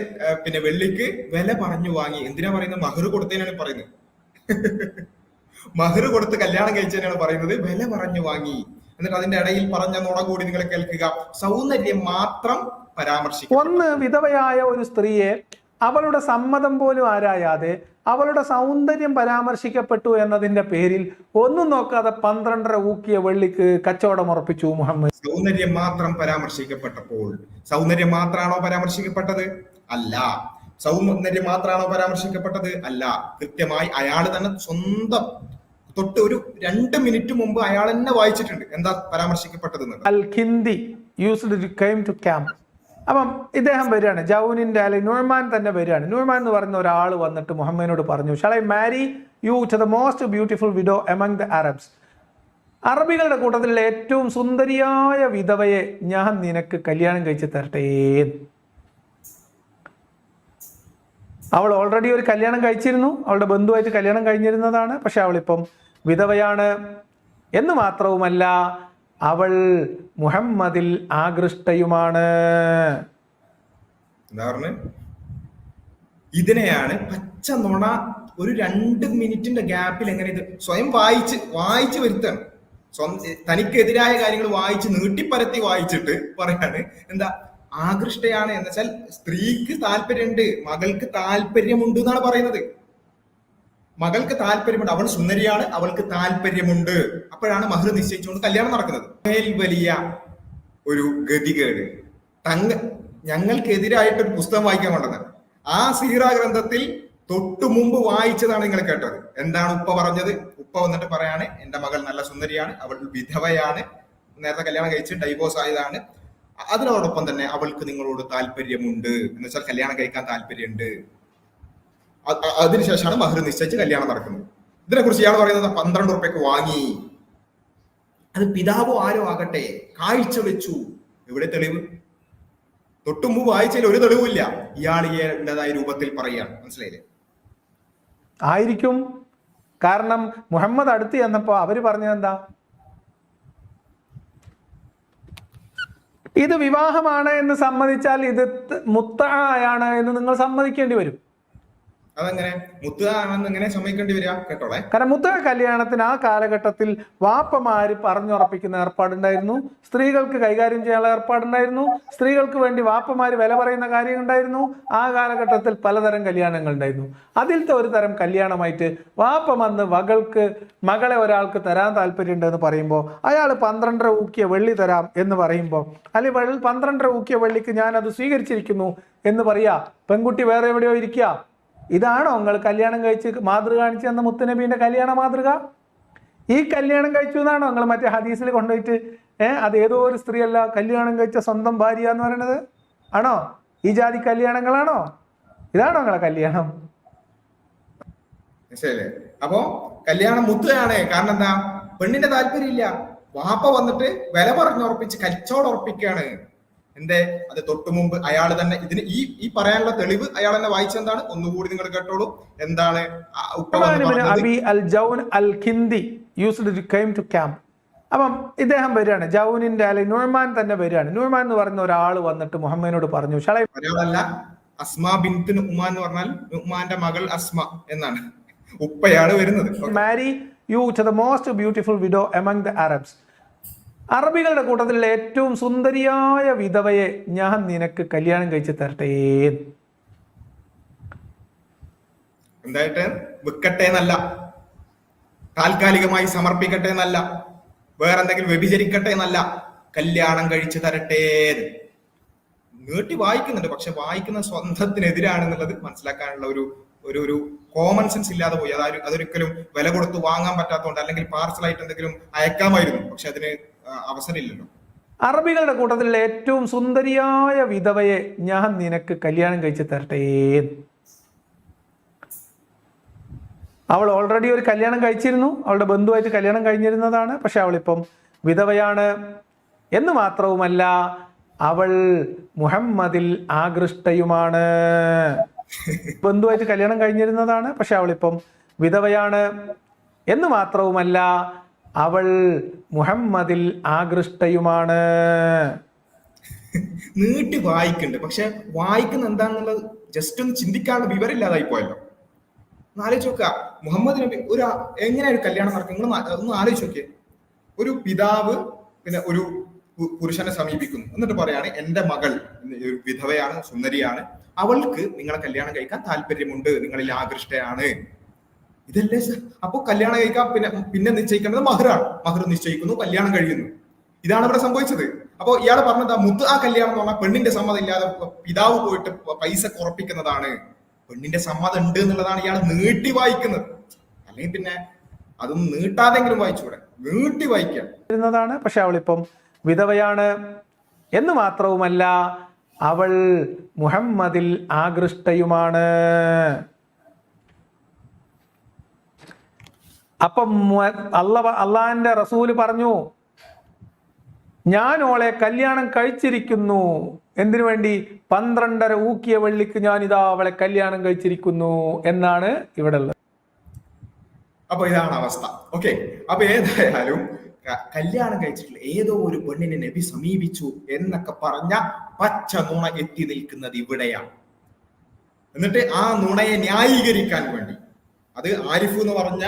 പിന്നെ വെള്ളിക്ക് വില പറഞ്ഞു വാങ്ങി. എന്തിനാ പറയുന്നത്? മഹർ കൊടുത്തതിനാണ് പറയുന്നത്. മഹർ കൊടുത്ത് കല്യാണം കഴിച്ചതിനാണ് പറയുന്നത് വില പറഞ്ഞു വാങ്ങി. എന്നിട്ട് അതിന്റെ ഇടയിൽ പറഞ്ഞ നുണ കൂടി നിങ്ങൾ കേൾക്കുക. സൗന്ദര്യം മാത്രം പരാമർശിക്കും. ഒന്ന്, വിധവയായ ഒരു സ്ത്രീയെ അവളുടെ സമ്മതം പോലും ആരായാതെ അവളുടെ സൗന്ദര്യം പരാമർശിക്കപ്പെട്ടു എന്നതിന്റെ പേരിൽ ഒന്നും നോക്കാതെ 12.5 ഊക്കിയ വെള്ളിക്ക് കച്ചവടം ഉറപ്പിച്ചു മുഹമ്മദ്. സൗന്ദര്യം മാത്രം പരാമർശിക്കപ്പെട്ടപ്പോൾ സൗന്ദര്യം മാത്രമാണോ പരാമർശിക്കപ്പെട്ടത്? അല്ല. സൗന്ദര്യം മാത്രമാണോ പരാമർശിക്കപ്പെട്ടത്? അല്ല. കൃത്യമായി അയാൾ തന്നെ സ്വന്തം തൊട്ട് ഒരു 2 മിനിറ്റ് മുമ്പ് അയാൾ തന്നെ വായിച്ചിട്ടുണ്ട് എന്താ പരാമർശിക്കപ്പെട്ടത്. Al Kindi used came to camp. അപ്പം ഇദ്ദേഹം വരികയാണ്, ജൗനിന്റെ അല്ലെങ്കിൽ നുഅ്മാൻ തന്നെ വരികയാണ്. നുഅ്മാൻ എന്ന് പറയുന്ന ഒരാൾ വന്നിട്ട് മുഹമ്മദിനോട് പറഞ്ഞു, shall I marry you to the most beautiful widow among the Arabs. അറബികളുടെ കൂട്ടത്തിലുള്ള ഏറ്റവും സുന്ദരിയായ വിധവയെ ഞാൻ നിനക്ക് കല്യാണം കഴിച്ച് തരട്ടെ. അവൾ ഓൾറെഡി ഒരു കല്യാണം കഴിച്ചിരുന്നു, അവളുടെ ബന്ധുവായിട്ട് കല്യാണം കഴിഞ്ഞിരുന്നതാണ്. പക്ഷെ അവളിപ്പം വിധവയാണ്. എന്ന് മാത്രവുമല്ല, അവൾ മുഹമ്മദിൽ ആകൃഷ്ടയുമാണ്. എന്താ പറഞ്ഞ? ഇതിനെയാണ് പച്ച നുണ. ഒരു 2 മിനിറ്റിന്റെ ഗ്യാപ്പിൽ എങ്ങനെ ഇത് സ്വയം വായിച്ച് വരുത്താണ്. തനിക്കെതിരായ കാര്യങ്ങൾ വായിച്ച് നീട്ടിപ്പരത്തി വായിച്ചിട്ട് പറയാണ് എന്താ ആകൃഷ്ടയാണ് എന്ന് വെച്ചാൽ സ്ത്രീക്ക് താല്പര്യമുണ്ട്, മകൾക്ക് താല്പര്യമുണ്ട് എന്നാണ് പറയുന്നത്. മകൾക്ക് താല്പര്യമുണ്ട്, അവൾ സുന്ദരിയാണ്, അവൾക്ക് താല്പര്യമുണ്ട്. അപ്പോഴാണ് മഹർ നിശ്ചയിച്ചുകൊണ്ട് കല്യാണം നടക്കുന്നത്. വലിയ ഒരു ഗതികേട്. ഞങ്ങൾക്കെതിരായിട്ടൊരു പുസ്തകം വായിക്കാൻ കൊണ്ടത് ആ സീറ ഗ്രന്ഥത്തിൽ തൊട്ടു മുമ്പ് വായിച്ചതാണ് നിങ്ങൾ കേട്ടത്. എന്താണ് ഉപ്പ പറഞ്ഞത്? ഉപ്പ വന്നിട്ട് പറയാണ് എന്റെ മകൾ നല്ല സുന്ദരിയാണ്, അവൾ വിധവയാണ്, നേരത്തെ കല്യാണം കഴിച്ച് ഡൈവോഴ്സ് ആയതാണ്, അതിനോടൊപ്പം തന്നെ അവൾക്ക് നിങ്ങളോട് താല്പര്യമുണ്ട് എന്ന് വെച്ചാൽ കല്യാണം കഴിക്കാൻ താല്പര്യമുണ്ട്. അതിനുശേഷമാണ് മഹർ നിശ്ചയിച്ച് കല്യാണം നടക്കുന്നത്. ഇതിനെക്കുറിച്ച് ഇയാൾ പറയുന്നത് 12 ഉറുപ്പ്യക്ക് വാങ്ങി. അത് പിതാവോ ആരോ ആകട്ടെ കാഴ്ച വെച്ചു. എവിടെ തെളിവ്? തൊട്ടുമുമ്പ് വായിച്ചതിൽ ഒരു തെളിവില്ല. ഇയാൾ ഇയാളുടേതായ രൂപത്തിൽ പറയുകയാണ്. മനസ്സിലായില്ലേ? ആയിരിക്കും. കാരണം മുഹമ്മദ് അടുത്ത് ചെന്നപ്പോ അവര് പറഞ്ഞതെന്താ? ഇത് വിവാഹമാണ് എന്ന് സമ്മതിച്ചാൽ ഇത് മുത്തആയാണ് എന്ന് നിങ്ങൾ സമ്മതിക്കേണ്ടി വരും. അതെങ്ങനെ മുത്തആണെന്ന് എങ്ങനെ സമ്മതിക്കേണ്ടി വരിക? കേട്ടോളെ. കാരണം മുത്തഅ കല്യാണത്തിന് ആ കാലഘട്ടത്തിൽ വാപ്പമാര് പറഞ്ഞുറപ്പിക്കുന്ന ഏർപ്പാടുണ്ടായിരുന്നു, സ്ത്രീകൾക്ക് കൈകാര്യം ചെയ്യാനുള്ള ഏർപ്പാടുണ്ടായിരുന്നു, സ്ത്രീകൾക്ക് വേണ്ടി വാപ്പമാര് വില പറയുന്ന കാര്യം ഉണ്ടായിരുന്നു. ആ കാലഘട്ടത്തിൽ പലതരം കല്യാണങ്ങൾ ഉണ്ടായിരുന്നു. അതിലത്തെ ഒരു തരം കല്യാണമായിട്ട് വാപ്പ വന്ന് മകളെ ഒരാൾക്ക് തരാൻ താല്പര്യമുണ്ട് എന്ന് പറയുമ്പോൾ അയാൾ 12.5 ഊക്കിയ വെള്ളി തരാം എന്ന് പറയുമ്പോൾ, അല്ലെങ്കിൽ 12.5 ഊക്കിയ വെള്ളിക്ക് ഞാൻ അത് സ്വീകരിച്ചിരിക്കുന്നു എന്ന് പറയാ. പെൺകുട്ടി വേറെ എവിടെയോ ഇരിക്കുക. ഇതാണോ നിങ്ങൾ കല്യാണം കഴിച്ച് മാതൃക കാണിച്ചു തന്ന മുത്തുനബീന്റെ കല്യാണ മാതൃക? ഈ കല്യാണം കഴിച്ചു എന്നാണോ നിങ്ങൾ മറ്റേ ഹദീസിൽ കൊണ്ടുപോയിട്ട് അത് ഏതോ ഒരു സ്ത്രീയല്ല കല്യാണം കഴിച്ച സ്വന്തം ഭാര്യ എന്ന് പറയുന്നത്? ആണോ? ഈ ജാതി കല്യാണങ്ങളാണോ? ഇതാണോ നിങ്ങളെ കല്യാണം? ശരി. അപ്പോ കല്യാണം മുത്തുകയാണ്. കാരണം എന്താ? പെണ്ണിന്റെ താല്പര്യമില്ല. വാപ്പ വന്നിട്ട് വില പറഞ്ഞുറപ്പിച്ച് കച്ചവടം ഉറപ്പിക്കുകയാണ്. എന്തേ? അത് തൊട്ടു മുമ്പ് അയാൾ തന്നെ ഇതിന് ഈ പറയാനുള്ള തെളിവ് അയാൾ തന്നെ വായിച്ചെന്താണ്? ഒന്നുകൂടി നിങ്ങൾ കേട്ടോളൂ. എന്താണ് Abi al Jawn al Kindi used came to camp. അപ്പം ഇദ്ദേഹം വരികയാണ്, ജൗനിന്റെ അല്ലെങ്കിൽ നുഅ്മാൻ തന്നെ വരികയാണ്. നുഅ്മാൻ എന്ന് പറയുന്ന ഒരാൾ വന്നിട്ട് മുഹമ്മദിനോട് പറഞ്ഞു, ഒരാളല്ല, അസ്മ ബിൻത് നുഅ്മാൻ എന്ന് പറഞ്ഞാൽ നുഅ്മാന്റെ മകൾ അസ്മ എന്നാണ്, ഉപ്പയാണ് വരുന്നത്. Marry you to the most beautiful widow among the Arabs. അറബികളുടെ കൂട്ടത്തിലുള്ള ഏറ്റവും സുന്ദരിയായ വിധവയെ ഞാൻ നിനക്ക് കല്യാണം കഴിച്ച് തരട്ടെ. എന്തായിട്ട് വിൽക്കട്ടെ എന്നല്ല, താൽക്കാലികമായി സമർപ്പിക്കട്ടെ എന്നല്ല, വേറെന്തെങ്കിലും വ്യഭിചരിക്കട്ടെ എന്നല്ല, കല്യാണം കഴിച്ചു തരട്ടെ. നീട്ടി വായിക്കുന്നുണ്ട്, പക്ഷെ വായിക്കുന്ന സ്വന്തത്തിനെതിരാണെന്നുള്ളത് മനസ്സിലാക്കാനുള്ള ഒരു കോമൺ സെൻസ് ഇല്ലാതെ പോയി. അതൊരിക്കലും വില കൊടുത്ത് വാങ്ങാൻ പറ്റാത്തതുകൊണ്ട്, അല്ലെങ്കിൽ പാർസലായിട്ട് എന്തെങ്കിലും അയക്കാമായിരുന്നു, പക്ഷെ അതിന് അവസരമില്ലല്ലോ. അറബികളുടെ കൂട്ടത്തിലുള്ള ഏറ്റവും സുന്ദരിയായ വിധവയെ ഞാൻ നിനക്ക് കല്യാണം കഴിച്ച് തരട്ടെ. അവൾ ഓൾറെഡി ഒരു കല്യാണം കഴിച്ചിരുന്നു, അവളുടെ ബന്ധുവായിട്ട് കല്യാണം കഴിഞ്ഞിരുന്നതാണ്. പക്ഷെ അവളിപ്പം വിധവയാണ്. എന്ന് മാത്രവുമല്ല, അവൾ മുഹമ്മദിൽ ആകൃഷ്ടയുമാണ്. ബന്ധുവായിട്ട് കല്യാണം കഴിഞ്ഞിരുന്നതാണ്, പക്ഷെ അവളിപ്പം വിധവയാണ്. എന്ന് മാത്രവുമല്ല, അവൾ മുഹമ്മദിൽ ആകൃഷ്ടയുമാണ്. നീട്ടി വായിക്കുന്നുണ്ട്, പക്ഷെ വായിക്കുന്ന എന്താണെന്നുള്ളത് ജസ്റ്റ് ഒന്ന് ചിന്തിക്കാനുള്ള വിവരമില്ലാതായി പോയല്ലോ. ഒന്ന് ആലോചിച്ച് നോക്കുക, മുഹമ്മദ് നബി എങ്ങനെയാണ് കല്യാണം നടക്കുന്നത്? നിങ്ങൾ ഒന്ന് ആലോചിച്ച് നോക്കിയേ. ഒരു പിതാവ് പിന്നെ ഒരു പുരുഷനെ സമീപിക്കുന്നു, എന്നിട്ട് പറയാണ്, എന്റെ മകൾ വിധവയാണ്, സുന്ദരിയാണ്, അവൾക്ക് നിങ്ങളെ കല്യാണം കഴിക്കാൻ താല്പര്യമുണ്ട്, നിങ്ങളിൽ ആകൃഷ്ടയാണ്. ഇതല്ലേ അപ്പൊ കല്യാണം കഴിക്കാൻ പിന്നെ നിശ്ചയിക്കേണ്ടത് മഹറാണ്. മഹർ നിശ്ചയിക്കുന്നു, കല്യാണം കഴിയുന്നു. ഇതാണ് ഇവിടെ സംഭവിച്ചത്. അപ്പൊ ഇയാൾ പറഞ്ഞത് മുത്ത് ആ കല്യാണം എന്ന് പറഞ്ഞാൽ പെണ്ണിന്റെ സമ്മതം ഇല്ലാതെ പിതാവ് പോയിട്ട് പൈസ കുറപ്പിക്കുന്നതാണ്. പെണ്ണിന്റെ സമ്മതം ഉണ്ട് എന്നുള്ളതാണ് ഇയാൾ നീട്ടി വായിക്കുന്നത്. അല്ലെങ്കിൽ പിന്നെ അതൊന്നും നീട്ടാതെങ്കിലും വായിച്ചൂടെ, നീട്ടി വായിക്കാം. പക്ഷെ അവളിപ്പം വിധവയാണ്. എന്ന് മാത്രവുമല്ല, അവൾ മുഹമ്മദിൽ ആകൃഷ്ടയുമാണ്. അപ്പം അള്ളാന്റെ റസൂല് പറഞ്ഞു, ഞാൻ ഓളെ കല്യാണം കഴിച്ചിരിക്കുന്നു. എന്തിനു വേണ്ടി? 12.5 ഊക്കിയ വെള്ളിക്ക് ഞാനിതാ അവളെ കല്യാണം കഴിച്ചിരിക്കുന്നു എന്നാണ് ഇവിടെ ഉള്ളത്. അപ്പൊ ഇതാണ് അവസ്ഥ. ഓക്കെ, അപ്പൊ ഏതായാലും കല്യാണം കഴിച്ചിട്ടുള്ള ഏതോ ഒരു പെണ്ണിനെ നബി സമീപിച്ചു എന്നൊക്കെ പറഞ്ഞ പച്ച നുണ എത്തി നിൽക്കുന്നത് ഇവിടെയാണ്. എന്നിട്ട് ആ നുണയെ ന്യായീകരിക്കാൻ വേണ്ടി, അത് ആരിഫ് എന്ന് പറഞ്ഞ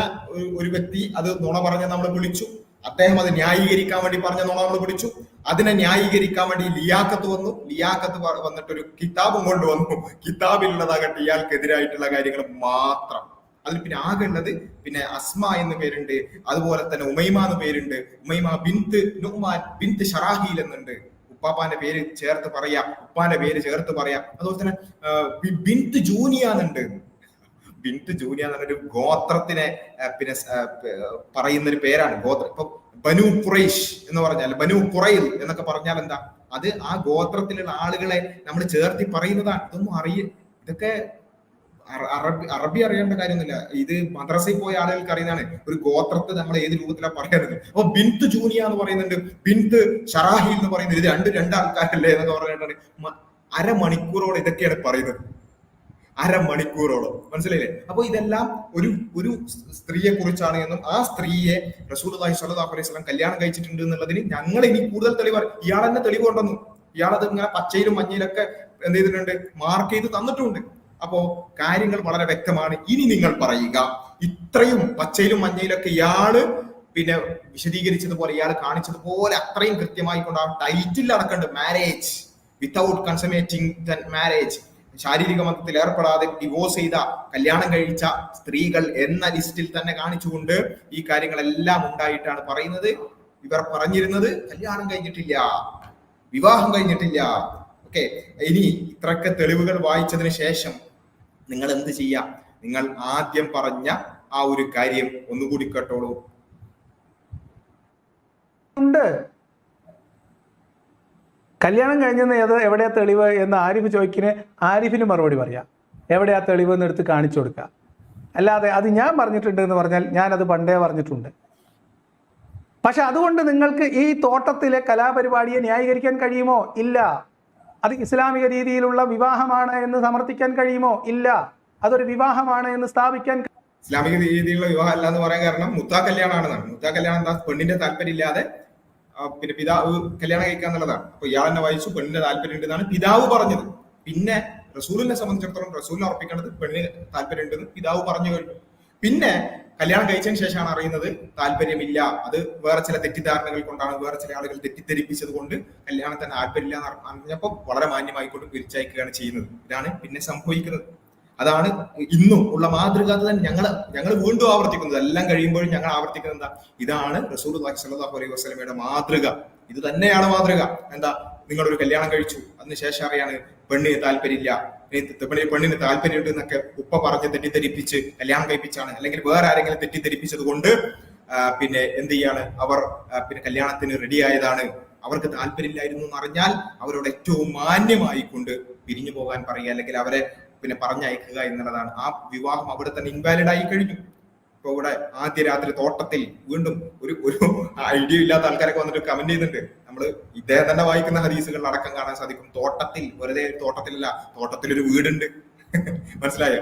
ഒരു വ്യക്തി അത് നുണ പറഞ്ഞ് നമ്മൾ വിളിച്ചു, അദ്ദേഹം അത് ന്യായീകരിക്കാൻ വേണ്ടി പറഞ്ഞ നുണ നമ്മൾ വിളിച്ചു. അതിനെ ന്യായീകരിക്കാൻ വേണ്ടി ലിയാഖത്ത് വന്നു. ലിയാഖത്ത് വന്നിട്ടൊരു കിതാബും കൊണ്ടുവന്നു. കിതാബിലുള്ളതാകട്ടെ ഇയാൾക്കെതിരായിട്ടുള്ള കാര്യങ്ങൾ മാത്രം. അതിൽ പിന്നെ ആകെ ഉള്ളത് പിന്നെ അസ്മ എന്ന് പേരുണ്ട്, അതുപോലെ തന്നെ ഉമൈമ എന്ന് പേരുണ്ട്, ഉമൈമ ബിന്ത് നുഅ്മാൻ ബിന്ത് ഷറാഹീൽ എന്നുണ്ട്. ഉപ്പാപ്പാന്റെ പേര് ചേർത്ത് പറയാ, ഉപ്പാന്റെ പേര് ചേർത്ത് പറയാ. അതുപോലെ തന്നെ ബിന്ത് ജൂനിയ എന്നുണ്ട്. ബിന്ത് ജൂനിയ എന്നൊരു ഗോത്രത്തിനെ പിന്നെ പറയുന്ന ഒരു പേരാണ്. ഗോത്രം ഇപ്പൊ ബനു ഖുറൈഷ് എന്ന് പറഞ്ഞാൽ, ബനു ഖുറൈൽ എന്നൊക്കെ പറഞ്ഞാൽ എന്താ? അത് ആ ഗോത്രത്തിലുള്ള ആളുകളെ നമ്മൾ ചേർത്തി പറയുന്നതാണ്. ഇതൊന്നും ഇതൊക്കെ അറബി അറിയേണ്ട കാര്യമൊന്നുമില്ല. ഇത് മദ്രസയിൽ പോയ ആളുകൾക്ക് അറിയുന്നതാണ്. ഒരു ഗോത്രത്തെ നമ്മൾ ഏത് രൂപത്തിലാണ് പറയുന്നത്. അപ്പൊ ബിന്ത് ജൂനിയ എന്ന് പറയുന്നുണ്ട്, ബിന്ത് ഷറാഹി എന്ന് പറയുന്നത്. ഇത് രണ്ട് ആൾക്കാരല്ലേ എന്നൊക്കെ പറഞ്ഞിട്ടാണ് അരമണിക്കൂറോളം ഇതൊക്കെയാണ് പറയുന്നത്. അരമണിക്കൂറോളം, മനസ്സിലായില്ലേ? അപ്പൊ ഇതെല്ലാം ഒരു സ്ത്രീയെ കുറിച്ചാണ് എന്നും ആ സ്ത്രീയെ റസൂലുള്ളാഹി സ്വല്ലല്ലാഹു അലൈഹി വസല്ലം കല്യാണം കഴിച്ചിട്ടുണ്ട് എന്നുള്ളതിന് ഞങ്ങൾ ഇനി കൂടുതൽ തെളിവ്, ഇയാൾ തന്നെ തെളിവ് കൊണ്ടുവന്നു. ഇയാളത് ഇങ്ങനെ പച്ചയിലും മഞ്ഞയിലൊക്കെ എന്ത് ചെയ്തിട്ടുണ്ട്, മാർക്ക് ചെയ്ത് തന്നിട്ടുണ്ട്. അപ്പോ കാര്യങ്ങൾ വളരെ വ്യക്തമാണ്. ഇനി നിങ്ങൾ പറയുക, ഇത്രയും പച്ചയിലും മഞ്ഞയിലൊക്കെ ഇയാള് പിന്നെ വിശദീകരിച്ചതുപോലെ, ഇയാൾ കാണിച്ചതുപോലെ അത്രയും കൃത്യമായി കൊണ്ട് ആ ടൈറ്റിൽ അടക്കണ്ട്, മാരേജ് വിത്തൗട്ട് കൺസമേറ്റിംഗ് മാരേജ്, ശാരീരിക ബന്ധത്തിൽ ഏർപ്പെടാതെ ഡിവോഴ്സ് ചെയ്ത, കല്യാണം കഴിച്ച സ്ത്രീകൾ എന്ന ലിസ്റ്റിൽ തന്നെ കാണിച്ചുകൊണ്ട് ഈ കാര്യങ്ങളെല്ലാം ഉണ്ടായിട്ടാണ് പറയുന്നത്. ഇവർ പറഞ്ഞിരുന്നത് കല്യാണം കഴിഞ്ഞിട്ടില്ല, വിവാഹം കഴിഞ്ഞിട്ടില്ല. ഓക്കെ, ഇനി ഇത്രയൊക്കെ തെളിവുകൾ വായിച്ചതിന് ശേഷം നിങ്ങൾ എന്ത് ചെയ്യാം? നിങ്ങൾ ആദ്യം പറഞ്ഞ ആ ഒരു കാര്യം ഒന്നുകൂടി കേട്ടോളൂ. കല്യാണം കഴിഞ്ഞെന്ന് എവിടെയാ തെളിവ് എന്ന് ആരിഫ് ചോദിക്കിന് ആരിഫിന് മറുപടി പറയാം. എവിടെയാ തെളിവ് എന്ന് എടുത്ത് കാണിച്ചു കൊടുക്കുക. അല്ലാതെ അത് ഞാൻ പറഞ്ഞിട്ടുണ്ട് എന്ന് പറഞ്ഞാൽ ഞാനത് പണ്ടേ പറഞ്ഞിട്ടുണ്ട്. പക്ഷെ അതുകൊണ്ട് നിങ്ങൾക്ക് ഈ തോട്ടത്തിലെ കലാപരിപാടിയെ ന്യായീകരിക്കാൻ കഴിയുമോ? ഇല്ല. അത് ഇസ്ലാമിക രീതിയിലുള്ള വിവാഹമാണ് എന്ന് സമർത്ഥിക്കാൻ കഴിയുമോ? ഇല്ല. അതൊരു വിവാഹമാണ് എന്ന് സ്ഥാപിക്കാൻ ഇസ്ലാമിക രീതിയിലുള്ള വിവാഹം അല്ല എന്ന് പറയാൻ കാരണം മുത്താ കല്യാണമാണെന്നാണ്. മുത്താ കല്യാണം എന്താ, പെണ്ണിന്റെ താല്പര്യം ഇല്ലാതെ പിന്നെ പിതാവ് കല്യാണം കഴിക്കുക എന്നുള്ളതാണ്. അപ്പൊ ഇയാൾ തന്നെ വായിച്ചു പെണ്ണിന്റെ താല്പര്യം ഉണ്ടെന്നാണ് പിതാവ് പറഞ്ഞത്. പിന്നെ റസൂലിനെ സംബന്ധിച്ചിടത്തോളം റസൂലിനെ ഉറപ്പിക്കേണ്ടത് പെണ്ണിന് താല്പര്യം ഉണ്ടെന്ന് പിതാവ് പറഞ്ഞു കഴിഞ്ഞു. പിന്നെ കല്യാണം കഴിച്ചതിന് ശേഷമാണ് അറിയുന്നത് താല്പര്യമില്ല, അത് വേറെ ചില തെറ്റിദ്ധാരണകൾ കൊണ്ടാണ്, വേറെ ചില ആളുകൾ തെറ്റിദ്ധരിപ്പിച്ചത് കൊണ്ട് കല്യാണത്തിന് താല്പര്യമില്ല എന്ന് അറിഞ്ഞപ്പോൾ വളരെ മാന്യമായിക്കൊണ്ട് പിരിച്ചയക്കുകയാണ് ചെയ്യുന്നത്. ഇതാണ് പിന്നെ സംഭവിക്കുന്നത്. അതാണ് ഇന്നും ഉള്ള മാതൃക. അത് തന്നെ ഞങ്ങൾ വീണ്ടും ആവർത്തിക്കുന്നത്, എല്ലാം കഴിയുമ്പോഴും ഞങ്ങൾ ആവർത്തിക്കുന്നത് എന്താ, ഇതാണ് റസൂലുള്ളാഹി സ്വല്ലല്ലാഹു അലൈഹി വസല്ലമയുടെ മാതൃക. ഇത് തന്നെയാണ് മാതൃക. എന്താ, നിങ്ങളൊരു കല്യാണം കഴിച്ചു, അതിനുശേഷം അറിയാണ് പെണ്ണിന് താല്പര്യമില്ല, പെണ്ണിന് താല്പര്യമുണ്ട് എന്നൊക്കെ ഉപ്പ പറഞ്ഞ് തെറ്റിദ്ധരിപ്പിച്ച് കല്യാണം കഴിപ്പിച്ചാണ്, അല്ലെങ്കിൽ വേറെ ആരെങ്കിലും തെറ്റിദ്ധരിപ്പിച്ചത് കൊണ്ട് പിന്നെ എന്ത് ചെയ്യാണ്, അവർ പിന്നെ കല്യാണത്തിന് റെഡി ആയതാണ്. അവർക്ക് താല്പര്യമില്ലായിരുന്നു എന്ന് അറിഞ്ഞാൽ അവരോട് ഏറ്റവും മാന്യമായി കൊണ്ട് പിരിഞ്ഞു പോകാൻ പറയുക, അല്ലെങ്കിൽ അവരെ പിന്നെ പറഞ്ഞയക്കുക എന്നുള്ളതാണ്. ആ വിവാഹം അവിടെ തന്നെ ഇൻവാലിഡ് ആയി കഴിഞ്ഞു. ഇപ്പൊ ഇവിടെ ആദ്യ രാത്രി തോട്ടത്തിൽ, വീണ്ടും ഒരു ഐഡിയ ഇല്ലാത്ത ആൾക്കാരൊക്കെ വന്നിട്ട് കമന്റ് ചെയ്യുന്നുണ്ട്. നമ്മള് ഇദ്ദേഹം തന്നെ വായിക്കുന്ന ഹദീസുകളിൽ അടക്കം കാണാൻ സാധിക്കും. തോട്ടത്തിൽ, വെറുതെ തോട്ടത്തിലല്ല, തോട്ടത്തിലൊരു വീടുണ്ട്. മനസ്സിലായോ?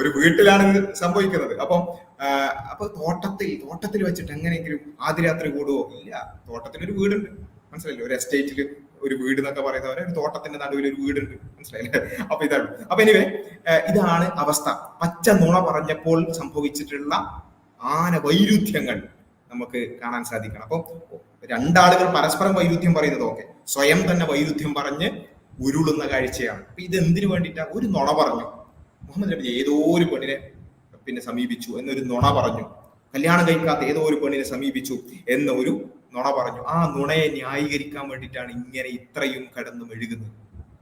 ഒരു വീട്ടിലാണ് ഇത് സംഭവിക്കുന്നത്. അപ്പൊ തോട്ടത്തിൽ വെച്ചിട്ട് എങ്ങനെയെങ്കിലും ആദ്യ രാത്രി കൂടുവോ? ഇല്ല, തോട്ടത്തിലൊരു വീടുണ്ട്. മനസ്സിലായില്ലേ? ഒരു എസ്റ്റേറ്റിൽ ഒരു വീട് എന്നൊക്കെ പറയുന്ന പോലെ ഒരു തോട്ടത്തിന്റെ നടുവിൽ ഒരു വീടുണ്ട്. മനസ്സിലായില്ലേ? അപ്പൊ ഇതാണ്. അപ്പൊ എനിവേ, ഇതാണ് അവസ്ഥ. പച്ച നുണ പറഞ്ഞപ്പോൾ സംഭവിച്ചിട്ടുള്ള വൈരുദ്ധ്യങ്ങൾ നമുക്ക് കാണാൻ സാധിക്കണം. അപ്പൊ രണ്ടാളുകൾ പരസ്പരം വൈരുദ്ധ്യം പറയുന്നത് ഓക്കെ, സ്വയം തന്നെ വൈരുദ്ധ്യം പറഞ്ഞ് ഉരുളുന്ന കാഴ്ചയാണ്. അപ്പൊ ഇത് എന്തിനു വേണ്ടിയിട്ടാ? ഒരു നുണ പറഞ്ഞു. മുഹമ്മദ് നബി ഏതോ ഒരു പെണ്ണിനെ പിന്നെ സമീപിച്ചു എന്നൊരു നുണ പറഞ്ഞു. കല്യാണം കഴിക്കാത്ത ഏതോ ഒരു പെണ്ണിനെ സമീപിച്ചു എന്നൊരു നുണ പറഞ്ഞു. ആ നുണയെ ന്യായീകരിക്കാൻ വേണ്ടിയിട്ടാണ് ഇങ്ങനെ ഇത്രയും കടന്നു മെഴുകുന്നത്.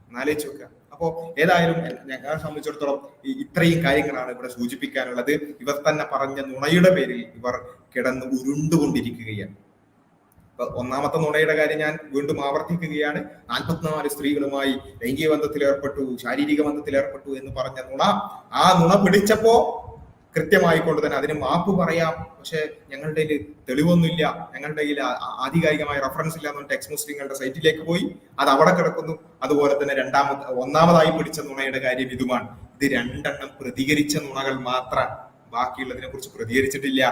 എന്നാലോചിച്ച് നോക്കുക. അപ്പോ ഏതായാലും ഞങ്ങളെ സംബന്ധിച്ചിടത്തോളം ഇത്രയും കാര്യങ്ങളാണ് ഇവിടെ സൂചിപ്പിക്കാനുള്ളത്. ഇവർ തന്നെ പറഞ്ഞ നുണയുടെ പേരിൽ ഇവർ കിടന്ന് ഉരുണ്ടുകൊണ്ടിരിക്കുകയാണ്. അപ്പൊ ഒന്നാമത്തെ നുണയുടെ കാര്യം ഞാൻ വീണ്ടും ആവർത്തിക്കുകയാണ്. 44 സ്ത്രീകളുമായി ലൈംഗിക ബന്ധത്തിൽ ഏർപ്പെട്ടു, ശാരീരിക ബന്ധത്തിൽ ഏർപ്പെട്ടു എന്ന് പറഞ്ഞ നുണ, ആ നുണ പിടിച്ചപ്പോ കൃത്യമായിക്കൊണ്ട് തന്നെ അതിന് മാപ്പ് പറയാം, പക്ഷെ ഞങ്ങളുടെ കയ്യിൽ തെളിവൊന്നുമില്ല, ഞങ്ങളുടെ കയ്യിൽ ആധികാരികമായ റെഫറൻസ് ഇല്ല എന്ന് എക്സ് മുസ്ലിങ്ങളുടെ സൈറ്റിലേക്ക് പോയി, അത് അവിടെ കിടക്കുന്നു. അതുപോലെ തന്നെ ഒന്നാമതായി പിടിച്ച നുണയുടെ കാര്യം ഇതുമാണ്. ഇത് 2 പ്രതികരിച്ച നുണകൾ മാത്രം, ബാക്കിയുള്ളതിനെ കുറിച്ച് പ്രതികരിച്ചിട്ടില്ല.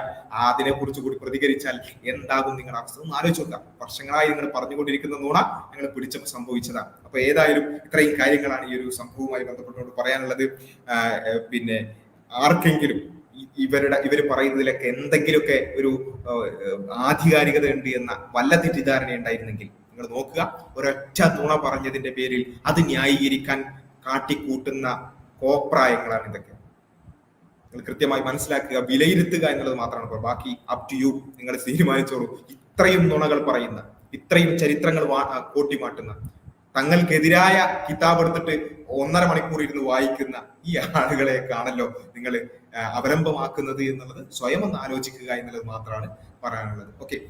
അതിനെ കുറിച്ച് കൂടി പ്രതികരിച്ചാൽ എന്താകും നിങ്ങളുടെ അവസ്ഥ ഒന്ന് ആലോചിച്ച് നോക്കാം. വർഷങ്ങളായി നിങ്ങൾ പറഞ്ഞുകൊണ്ടിരിക്കുന്ന നുണ ഞങ്ങൾ പിടിച്ചപ്പോൾ സംഭവിച്ചതാണ്. അപ്പൊ ഏതായാലും ഇത്രയും കാര്യങ്ങളാണ് ഈ ഒരു സംഭവവുമായി ബന്ധപ്പെട്ടുകൊണ്ട് പറയാനുള്ളത്. പിന്നെ ആർക്കെങ്കിലും ഇവർ പറയുന്നതിലൊക്കെ എന്തെങ്കിലുമൊക്കെ ഒരു ആധികാരികത ഉണ്ട് എന്ന വല്ല തെറ്റിദ്ധാരണ ഉണ്ടായിരുന്നെങ്കിൽ നിങ്ങൾ നോക്കുക. ഒരൊറ്റ നുണ പറഞ്ഞതിന്റെ പേരിൽ അത് ന്യായീകരിക്കാൻ കാട്ടിക്കൂട്ടുന്ന കോപ്രായങ്ങളാണ് ഇതൊക്കെ. നിങ്ങൾ കൃത്യമായി മനസ്സിലാക്കുക, വിലയിരുത്തുക എന്നുള്ളത് മാത്രമാണ്. ബാക്കി അപ് ടു യു, നിങ്ങൾ തീരുമാനിച്ചോളൂ. ഇത്രയും നുണകൾ പറയുന്ന, ഇത്രയും ചരിത്രങ്ങൾ കോട്ടിമാട്ടുന്ന, തങ്ങൾക്കെതിരായ കിതാബ് എടുത്തിട്ട് 1.5 മണിക്കൂർ ഇരുന്ന് വായിക്കുന്ന ഈ ആളുകളെ കാണല്ലോ നിങ്ങൾ അവലംബമാക്കുന്നത് എന്നുള്ളത് സ്വയം ഒന്ന് ആലോചിക്കുക എന്നുള്ളത് മാത്രമാണ് പറയാനുള്ളത്. ഓക്കെ.